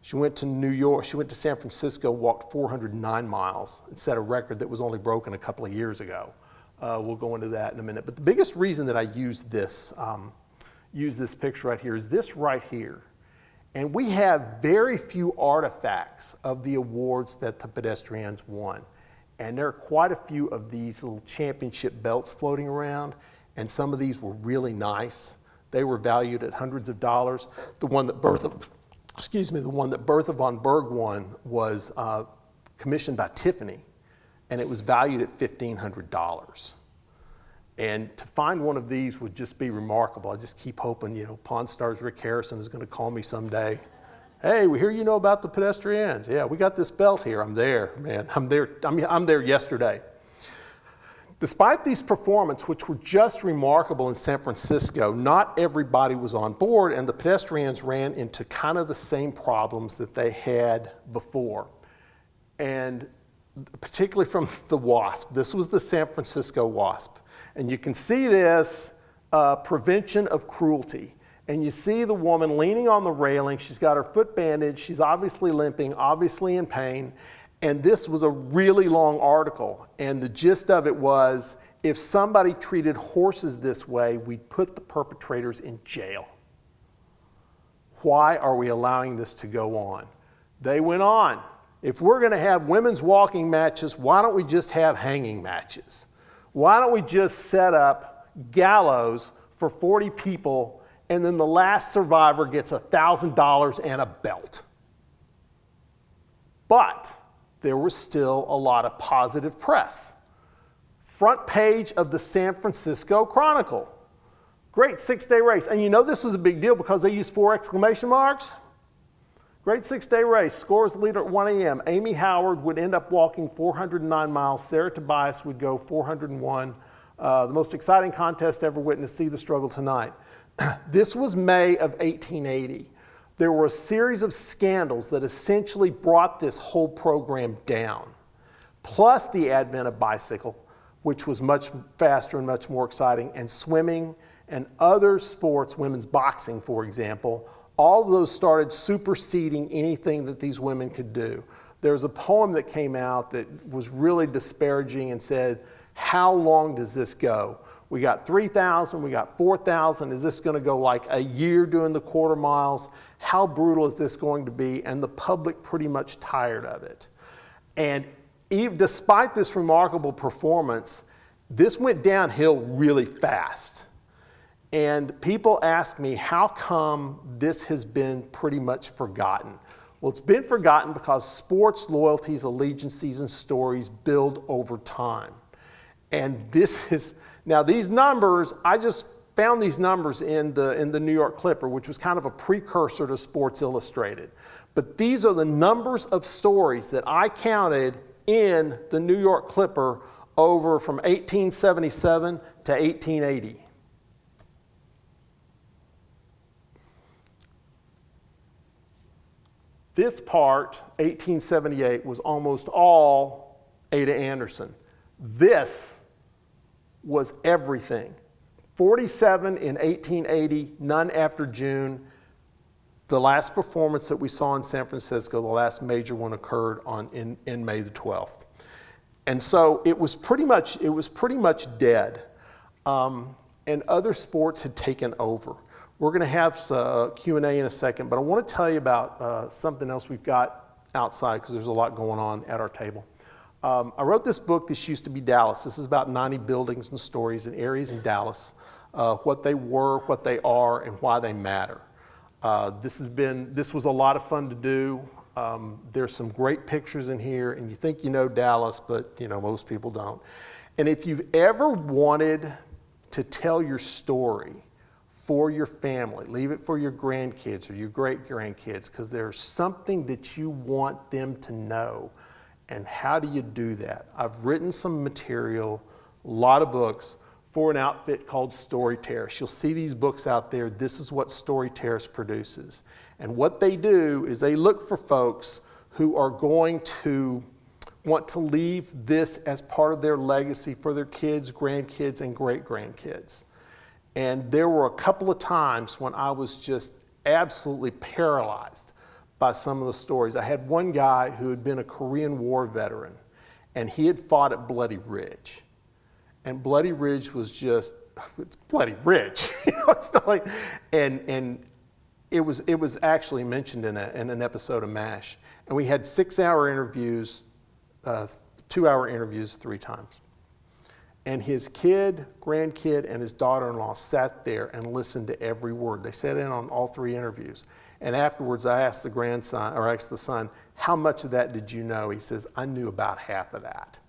She went to New York, she went to San Francisco, walked 409 miles and set a record that was only broken a couple of years ago. We'll go into that in a minute. But the biggest reason that I use this picture right here is this right here. And we have very few artifacts of the awards that the pedestrians won. And there are quite a few of these little championship belts floating around, and some of these were really nice. They were valued at hundreds of dollars. The one that Bertha von Berg won was commissioned by Tiffany, and it was valued at $1,500. And to find one of these would just be remarkable. I just keep hoping, Pawn Stars Rick Harrison is going to call me someday. Hey, we hear you know about the pedestrians. Yeah, we got this belt here. I'm there, man. I'm there yesterday. Despite these performances, which were just remarkable in San Francisco, not everybody was on board, and the pedestrians ran into kind of the same problems that they had before. And particularly from the WASP. This was the San Francisco WASP. And you can see this prevention of cruelty. And you see the woman leaning on the railing. She's got her foot bandaged. She's obviously limping, obviously in pain. And this was a really long article. And the gist of it was, if somebody treated horses this way, we'd put the perpetrators in jail. Why are we allowing this to go on? They went on. If we're going to have women's walking matches, why don't we just have hanging matches? Why don't we just set up gallows for 40 people, and then the last survivor gets $1,000 and a belt? But there was still a lot of positive press. Front page of the San Francisco Chronicle. Great 6-day race. And this was a big deal because they used 4 exclamation marks. Great 6-day race. Scores leader at 1 a.m. Amy Howard would end up walking 409 miles. Sarah Tobias would go 401. The most exciting contest ever witnessed. See the struggle tonight. This was May of 1880. There were a series of scandals that essentially brought this whole program down. Plus the advent of bicycle, which was much faster and much more exciting, and swimming and other sports, women's boxing, for example. All of those started superseding anything that these women could do. There's a poem that came out that was really disparaging and said, how long does this go? We got 3,000, we got 4,000. Is this going to go like a year doing the quarter miles? How brutal is this going to be? And the public pretty much tired of it. And despite this remarkable performance, this went downhill really fast. And people ask me, how come this has been pretty much forgotten? Well, it's been forgotten because sports loyalties, allegiances, and stories build over time. And now these numbers, I just found these numbers in the New York Clipper, which was kind of a precursor to Sports Illustrated. But these are the numbers of stories that I counted in the New York Clipper over from 1877 to 1880. This part, 1878, was almost all Ada Anderson. This was everything. 47 in 1880, none after June. The last performance that we saw in San Francisco, the last major one, occurred in May the 12th. And so it was pretty much dead. And other sports had taken over. We're going to have Q&A in a second, but I want to tell you about something else we've got outside because there's a lot going on at our table. I wrote this book, This Used to Be Dallas. This is about 90 buildings and stories and areas in Dallas, what they were, what they are, and why they matter. This was a lot of fun to do. There's some great pictures in here, and you think you know Dallas, but most people don't. And if you've ever wanted to tell your story for your family, leave it for your grandkids or your great-grandkids, because there's something that you want them to know. And how do you do that? I've written some material, a lot of books, for an outfit called Storyterrace. You'll see these books out there. This is what Storyterrace produces. And what they do is they look for folks who are going to want to leave this as part of their legacy for their kids, grandkids, and great-grandkids. And there were a couple of times when I was just absolutely paralyzed by some of the stories. I had one guy who had been a Korean War veteran, and he had fought at Bloody Ridge. And Bloody Ridge was just, it's Bloody Ridge. It's not like, and it was actually mentioned in an episode of MASH. And we had 6-hour interviews, 2-hour interviews 3 times. And his kid, grandkid, and his daughter-in-law sat there and listened to every word. They sat in on all 3 interviews. And afterwards, I asked the son, how much of that did you know? He says, I knew about half of that.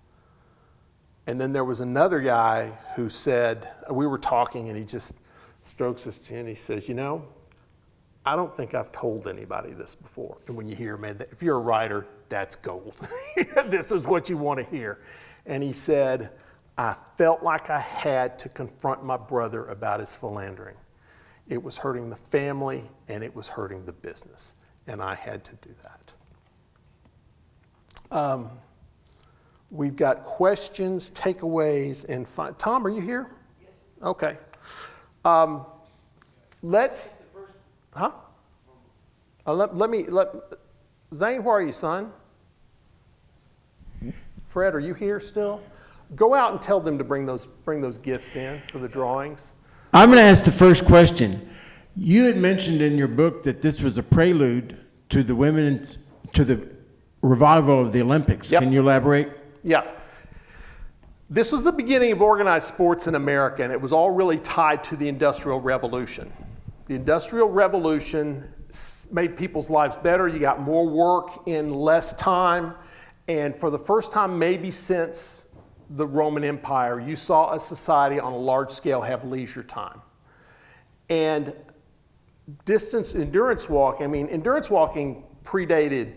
And then there was another guy who said, we were talking, and he just strokes his chin. He says, you know, I don't think I've told anybody this before. And when you hear, man, if you're a writer, that's gold. This is what you want to hear. And he said, I felt like I had to confront my brother about his philandering. It was hurting the family, and it was hurting the business. And I had to do that. We've got questions, takeaways, and Tom, are you here? Yes. Okay. Zane, where are you, son? Fred, are you here still? Go out and tell them to bring those gifts in for the drawings. I'm going to ask the first question. You had mentioned in your book that this was a prelude to the revival of the Olympics. Yep. Can you elaborate? Yeah. This was the beginning of organized sports in America, and it was all really tied to the Industrial Revolution. The Industrial Revolution made people's lives better. You got more work in less time, and for the first time maybe since the Roman Empire, you saw a society on a large scale have leisure time. And endurance walking predated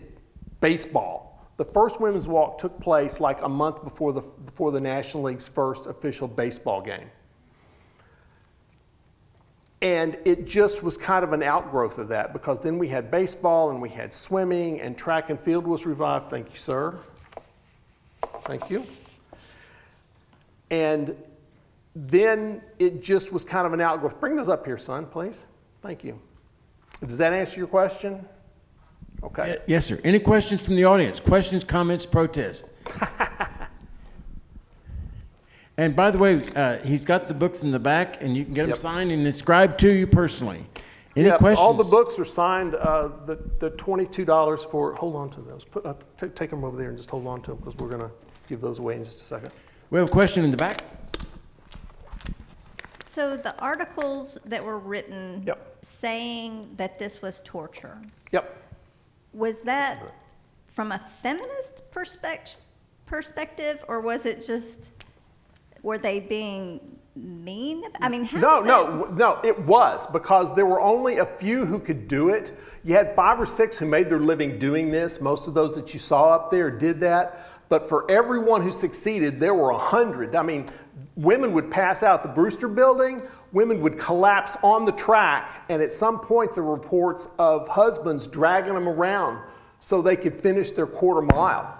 baseball. The first women's walk took place like a month before the National League's first official baseball game. And it just was kind of an outgrowth of that, because then we had baseball and we had swimming, and track and field was revived. Thank you, sir. Thank you. And then it just was kind of an outgrowth. Bring those up here, son, please. Thank you. Does that answer your question? Okay. Yes, sir. Any questions from the audience? Questions, comments, protests? And by the way, he's got the books in the back, and you can get them signed and inscribed to you personally. Any questions? All the books are signed. The $22 for, hold on to those. Take them over there and just hold on to them, because we're going to give those away in just a second. We have a question in the back. So the articles that were written Yep. saying that this was torture, Yep. was that from a feminist perspective, or was it just, were they being mean? I mean, how No, it was, because there were only a few who could do it. You had 5 or 6 who made their living doing this. Most of those that you saw up there did that. But for everyone who succeeded, there were 100. I mean, women would pass out the Brewster Building, women would collapse on the track, and at some points there were reports of husbands dragging them around so they could finish their quarter mile.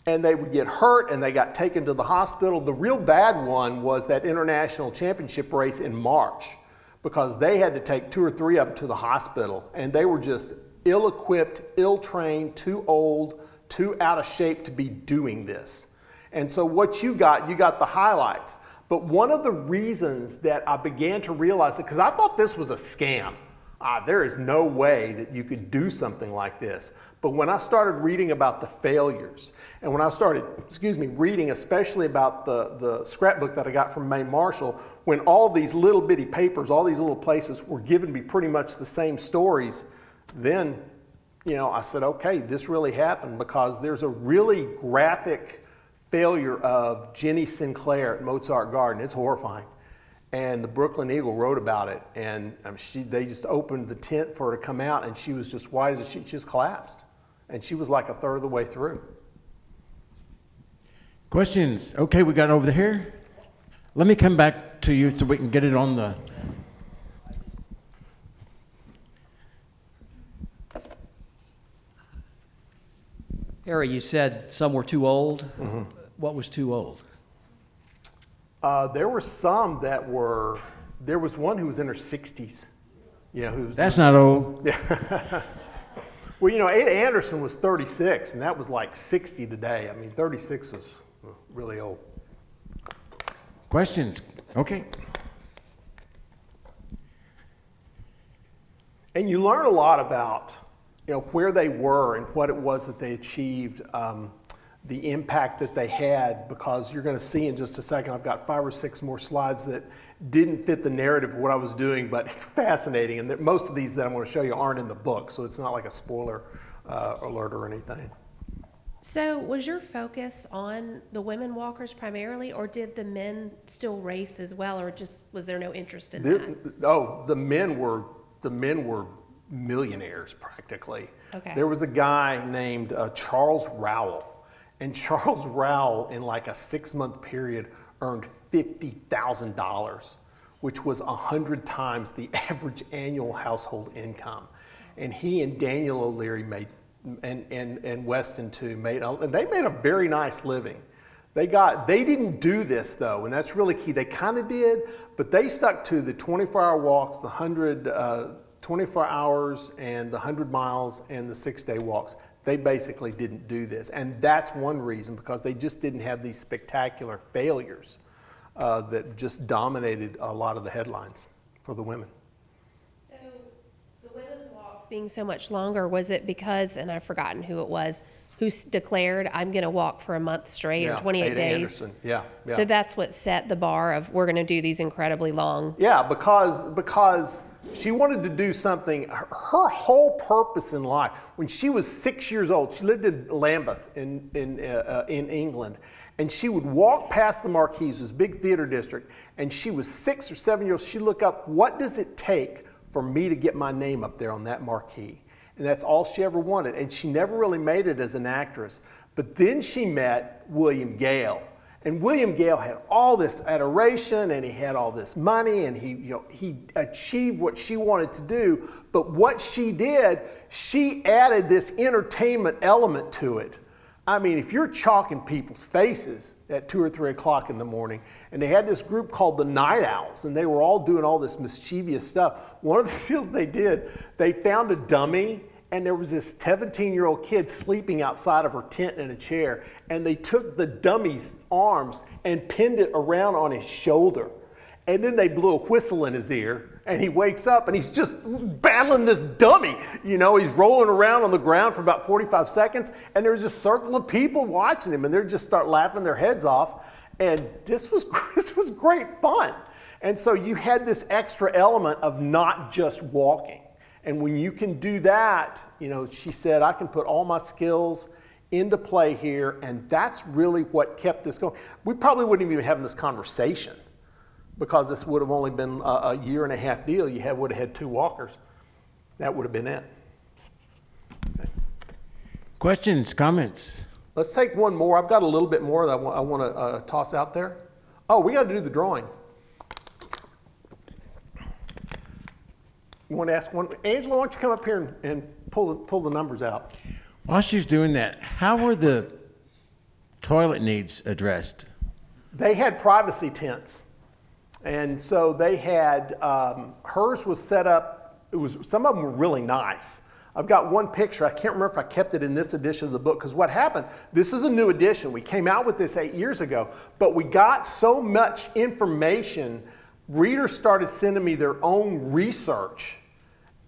And they would get hurt, and they got taken to the hospital. The real bad one was that international championship race in March, because they had to take 2 or 3 of them to the hospital, and they were just ill-equipped, ill-trained, too old, too out of shape to be doing this. And so what you got the highlights. But one of the reasons that I began to realize it, because I thought this was a scam. There is no way that you could do something like this. But when I started reading about the failures, and when I started, reading especially about the scrapbook that I got from Mae Marshall, when all these little bitty papers, all these little places were giving me pretty much the same stories, then, I said, okay, this really happened, because there's a really graphic failure of Jenny Sinclair at Mozart Garden. It's horrifying. And the Brooklyn Eagle wrote about it, and they just opened the tent for her to come out, and she was just white as a sheet. She just collapsed, and she was like a third of the way through. Questions? Okay, we got over here. Let me come back to you so we can get it on the... Harry, you said some were too old. Mm-hmm. What was too old? There were some that were, there was one who was in her 60s. Yeah, That's not old. Well, you know, Ada Anderson was 36, and that was like 60 today. I mean, 36 was really old. Questions? Okay. And you learn a lot about, you know, where they were and what it was that they achieved, the impact that they had, because you're going to see in just a second, I've got 5 or 6 more slides that didn't fit the narrative of what I was doing, but it's fascinating. And that most of these that I'm going to show you aren't in the book, so it's not like a spoiler alert or anything. So was your focus on the women walkers primarily, or did the men still race as well, or just was there no interest in that? The men were millionaires practically. Okay. There was a guy named Charles Rowell, and Charles Rowell in like a 6-month period earned $50,000, which was 100 times the average annual household income. And he and Daniel O'Leary made, and Weston too, and they made a very nice living. They didn't do this though, and that's really key. They kind of did, but they stuck to the 24-hour walks, the 24 hours and the 100 miles and the 6-day walks. They basically didn't do this. And that's one reason, because they just didn't have these spectacular failures that just dominated a lot of the headlines for the women. So the women's walks being so much longer, was it because, and I've forgotten who it was, who declared, I'm going to walk for a month straight or 28 Ada days? Anderson. Yeah. So that's what set the bar of, we're going to do these incredibly long. Yeah, because she wanted to do something. Her whole purpose in life, when she was 6 years old, she lived in Lambeth in England, and she would walk past the Marquise, this big theater district, and she was 6 or 7 years old. She'd look up, what does it take for me to get my name up there on that marquee? And that's all she ever wanted. And she never really made it as an actress. But then she met William Gale. And William Gale had all this adoration, and he had all this money, and he achieved what she wanted to do. But what she did, she added this entertainment element to it. I mean, if you're chalking people's faces at 2 or 3 o'clock in the morning, and they had this group called the Night Owls, and they were all doing all this mischievous stuff. One of the deals they did, they found a dummy, and there was this 17-year-old kid sleeping outside of her tent in a chair, and they took the dummy's arms and pinned it around on his shoulder. And then they blew a whistle in his ear, and he wakes up and he's just battling this dummy. You know, he's rolling around on the ground for about 45 seconds, and there's a circle of people watching him, and they just start laughing their heads off. And this was great fun. And so you had this extra element of not just walking. And when you can do that, you know, she said, I can put all my skills into play here, and that's really what kept this going. We probably wouldn't even be having this conversation, because this would have only been a 1.5-year deal. You would have had 2 walkers. That would have been it. Okay. Questions, comments? Let's take one more. I've got a little bit more that I want to toss out there. Oh, we got to do the drawing. You want to ask one? Angela, why don't you come up here and pull the numbers out? While she's doing that, how were the toilet needs addressed? They had privacy tents. And so they had, hers was set up, some of them were really nice. I've got one picture, I can't remember if I kept it in this edition of the book, because what happened, this is a new edition. We came out with this 8 years ago, but we got so much information, readers started sending me their own research.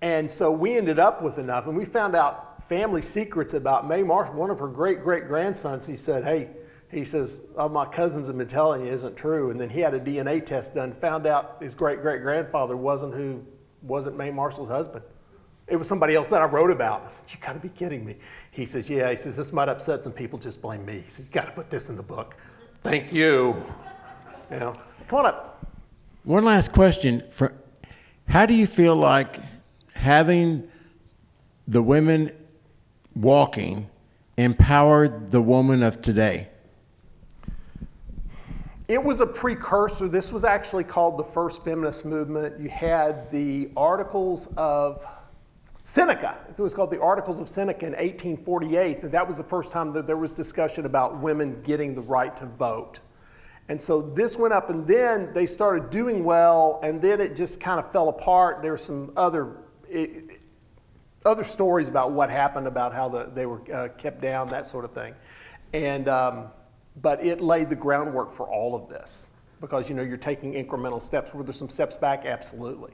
And so we ended up with enough, and we found out family secrets about Mae Marshall. One of her great-great-grandsons, he said, hey, he says, oh, my cousins have been telling you isn't true. And then he had a DNA test done, found out his great-great-grandfather wasn't Mae Marshall's husband. It was somebody else that I wrote about. I said, you gotta be kidding me. He says, yeah, he says, this might upset some people, just blame me. He says, you gotta put this in the book. Thank you. You know, come on up. One last question. How do you feel like having the women walking empowered the woman of today? It was a precursor. This was actually called the first feminist movement. You had the articles of Seneca. It was called the Articles of Seneca in 1848. And that was the first time that there was discussion about women getting the right to vote. And so this went up, and then they started doing well, and then it just kind of fell apart. There were some other stories about what happened, about how they were kept down, that sort of thing. And but it laid the groundwork for all of this, because you're taking incremental steps. Were there some steps back? Absolutely.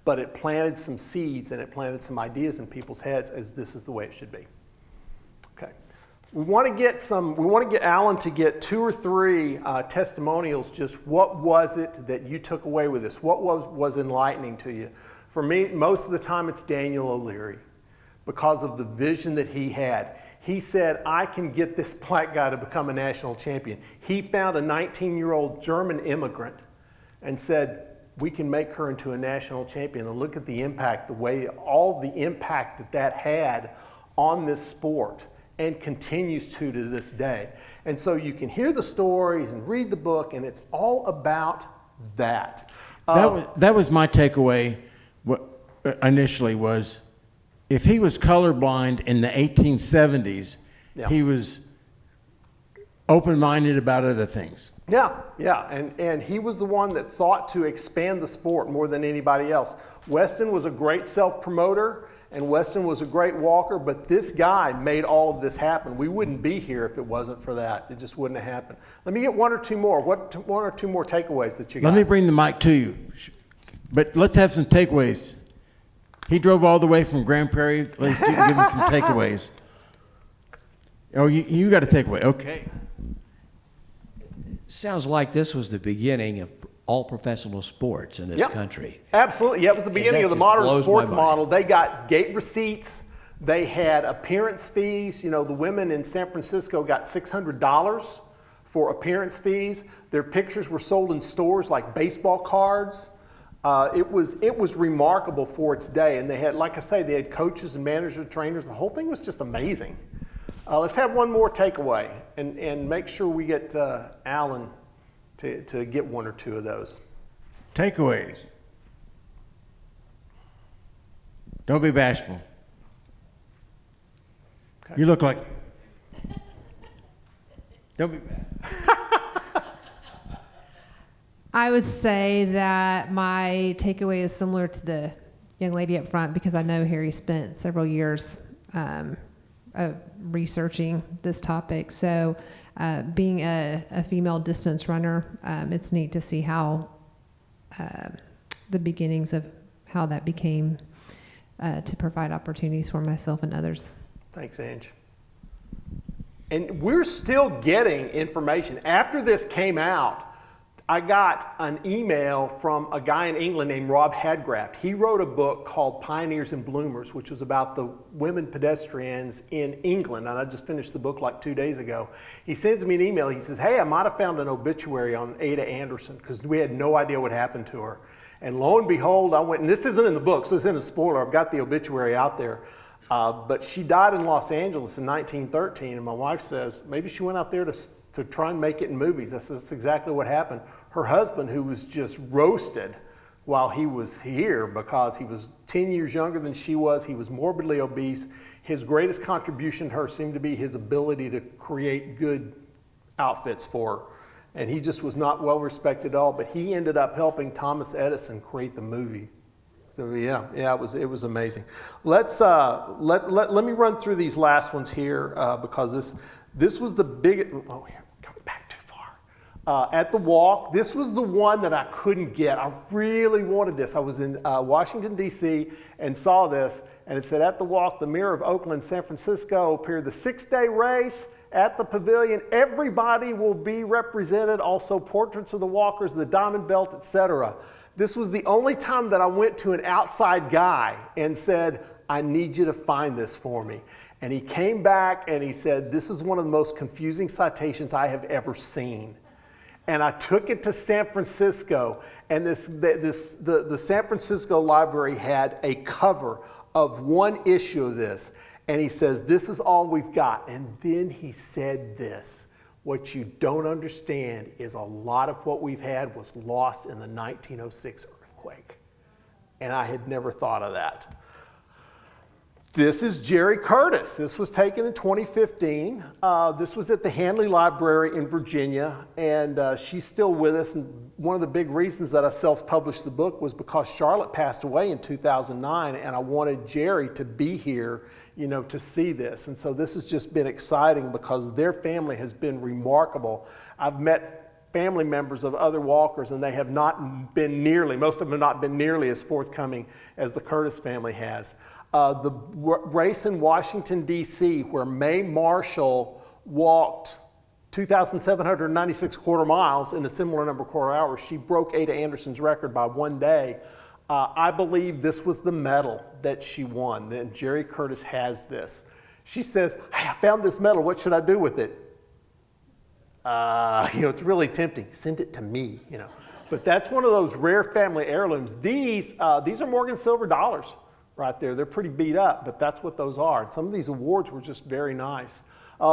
But it planted some seeds, and it planted some ideas in people's heads as this is the way it should be. Okay. We want to get Alan to get 2 or 3 testimonials. Just what was it that you took away with this? What was enlightening to you? For me, most of the time it's Daniel O'Leary, because of the vision that he had. He said, I can get this black guy to become a national champion. He found a 19-year-old German immigrant and said, we can make her into a national champion. And look at the impact, all the impact that had on this sport, and continues to this day. And so you can hear the stories and read the book, and it's all about that. That was my takeaway initially, was if he was colorblind in the 1870s, he was open-minded about other things. Yeah, and he was the one that sought to expand the sport more than anybody else. Weston was a great self-promoter, and Weston was a great walker, but this guy made all of this happen. We wouldn't be here if it wasn't for that. It just wouldn't have happened. Let me get 1 or 2 more. One or two more takeaways that you got? Let me bring the mic to you, but let's have some takeaways. He drove all the way from Grand Prairie. Let's give him some takeaways. Oh, you got a takeaway. Okay. Sounds like this was the beginning of all professional sports in this country. Absolutely. Yeah, it was the beginning of the modern sports model. They got gate receipts. They had appearance fees. The women in San Francisco got $600 for appearance fees. Their pictures were sold in stores like baseball cards. It was remarkable for its day. And they had, like I say, they had coaches and managers and trainers. The whole thing was just amazing. Let's have one more takeaway, and make sure we get Alan to get 1 or 2 of those. Takeaways. Don't be bashful. Okay. You look like... Don't be bashful. I would say that my takeaway is similar to the young lady up front, because I know Harry spent several years researching this topic. So being a female distance runner, it's neat to see how the beginnings of how that became to provide opportunities for myself and others. Thanks, Ange. And we're still getting information. After this came out, I got an email from a guy in England named Rob Hadgraft. He wrote a book called Pioneers and Bloomers, which was about the women pedestrians in England. And I just finished the book like 2 days ago. He sends me an email. He says, hey, I might have found an obituary on Ada Anderson, because we had no idea what happened to her. And lo and behold, I went, and this isn't in the book, so it's in a spoiler. I've got the obituary out there. But she died in Los Angeles in 1913, and my wife says, maybe she went out there to try and make it in movies. That's exactly what happened. Her husband, who was just roasted while he was here because he was 10 years younger than she was, he was morbidly obese. His greatest contribution to her seemed to be his ability to create good outfits for her. And he just was not well respected at all, but he ended up helping Thomas Edison create the movie. So it was amazing. Let's let me run through these last ones here because this was the big. Oh, here, coming back too far. At the walk, this was the one that I couldn't get. I really wanted this. I was in Washington D.C. and saw this, and it said, "At the walk, the Mirror of Oakland, San Francisco, appeared the 6-day race." At the pavilion, everybody will be represented, also portraits of the walkers, the diamond belt, etc. This was the only time that I went to an outside guy and said, I need you to find this for me. And he came back and he said, this is one of the most confusing citations I have ever seen. And I took it to San Francisco, and the San Francisco Library had a cover of one issue of this. And he says, this is all we've got. And then he said this, what you don't understand is a lot of what we've had was lost in the 1906 earthquake. And I had never thought of that. This is Jerry Curtis. This was taken in 2015. This was at the Hanley Library in Virginia, and she's still with us. And one of the big reasons that I self-published the book was because Charlotte passed away in 2009, and I wanted Jerry to be here, you know, to see this. And so this has just been exciting because their family has been remarkable. I've met family members of other walkers, and they have not been nearly, most of them have not been nearly as forthcoming as the Curtis family has. The race in Washington, D.C., where Mae Marshall walked 2,796 quarter miles in a similar number of quarter hours. She broke Ada Anderson's record by 1 day. I believe this was the medal that she won. Then Jerry Curtis has this. She says, "Hey, I found this medal. What should I do with it?" You know, it's really tempting. Send it to me, you know. But that's one of those rare family heirlooms. These are Morgan Silver dollars. Right there. They're pretty beat up, but that's what those are. And some of these awards were just very nice.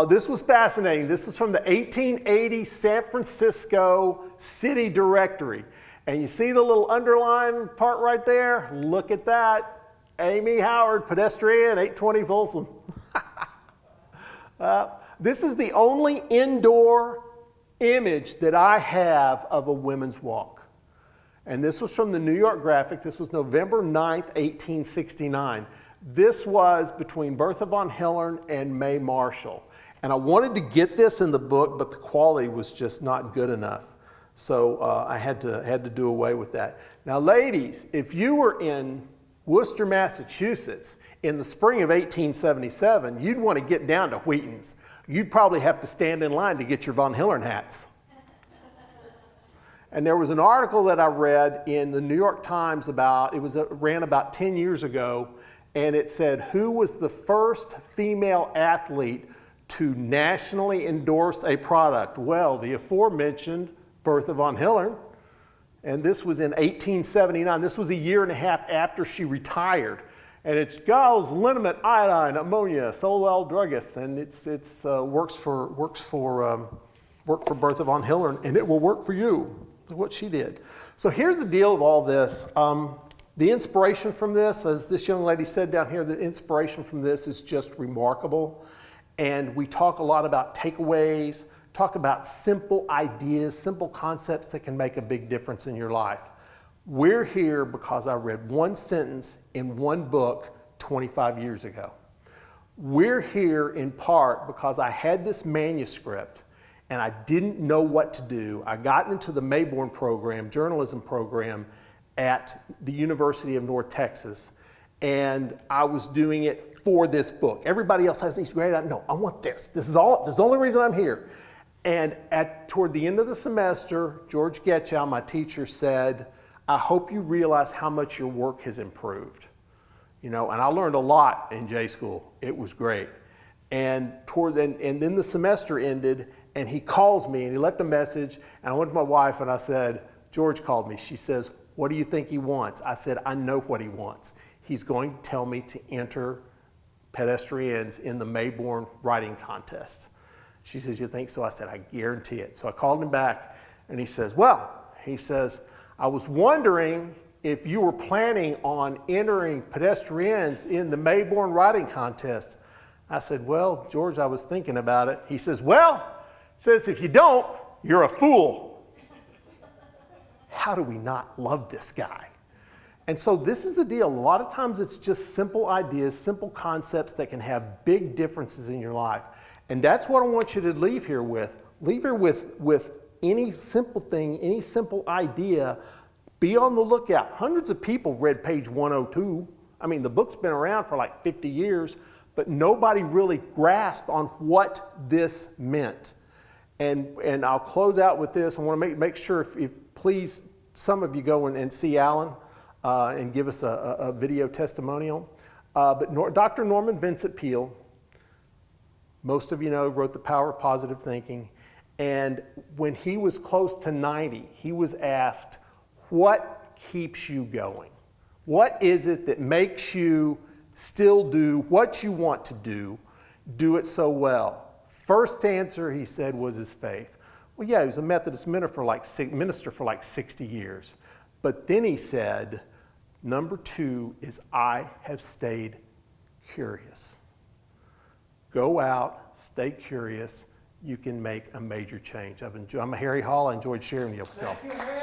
This was fascinating. This is from the 1880 San Francisco City Directory. And you see the little underlined part right there? Look at that. Amy Howard, pedestrian, 820 Folsom. This is the only indoor image that I have of a women's walk. And this was from the New York Graphic. This was November 9th, 1869. This was between Bertha von Hillern and Mae Marshall. And I wanted to get this in the book, but the quality was just not good enough. So I had to do away with that. Now, ladies, if you were in Worcester, Massachusetts in the spring of 1877, you'd want to get down to Wheaton's. You'd probably have to stand in line to get your von Hillern hats. And there was an article that I read in the New York Times ran about 10 years ago, and it said, who was the first female athlete to nationally endorse a product? Well, the aforementioned Bertha von Hillern, and this was in 1879. This was a year and a half after she retired. And it's Giles liniment iodine ammonia Solwell druggist, and it's works for Bertha von Hillern, and it will work for you. What she did. So here's the deal of all this. The inspiration from this, as this young lady said down here, the inspiration from this is just remarkable. And we talk a lot about takeaways, talk about simple ideas, simple concepts that can make a big difference in your life. We're here because I read one sentence in one book 25 years ago. We're here in part because I had this manuscript and I didn't know what to do. I got into the Mayborn program, journalism program at the University of North Texas, and I was doing it for this book. Everybody else has these great ideas. No, I want this. This is the only reason I'm here. And toward the end of the semester, George Getchow, my teacher, said, I hope you realize how much your work has improved. You know, and I learned a lot in J school. It was great. And then the semester ended, and he calls me, and he left a message, and I went to my wife, and I said, George called me. She says, what do you think he wants? I said, I know what he wants. He's going to tell me to enter pedestrians in the Mayborn writing contest. She says, you think so? I said, I guarantee it. So I called him back, and he says, I was wondering if you were planning on entering pedestrians in the Mayborn writing contest. I said, well, George, I was thinking about it. He says, if you don't, you're a fool. How do we not love this guy? And so this is the deal. A lot of times it's just simple ideas, simple concepts that can have big differences in your life. And that's what I want you to leave here with. Leave here with any simple thing, any simple idea. Be on the lookout. Hundreds of people read page 102. I mean, the book's been around for like 50 years, but nobody really grasped on what this meant. And I'll close out with this. I want to make sure, if please, some of you go and see Alan and give us a video testimonial. But Dr. Norman Vincent Peale, most of you know, wrote The Power of Positive Thinking. And when he was close to 90, he was asked, what keeps you going? What is it that makes you still do what you want to do it so well? First answer, he said, was his faith. Well, yeah, he was a Methodist minister for like 60 years. But then he said, number two is I have stayed curious. Go out, stay curious. You can make a major change. I'm Harry Hall. I enjoyed sharing with y'all.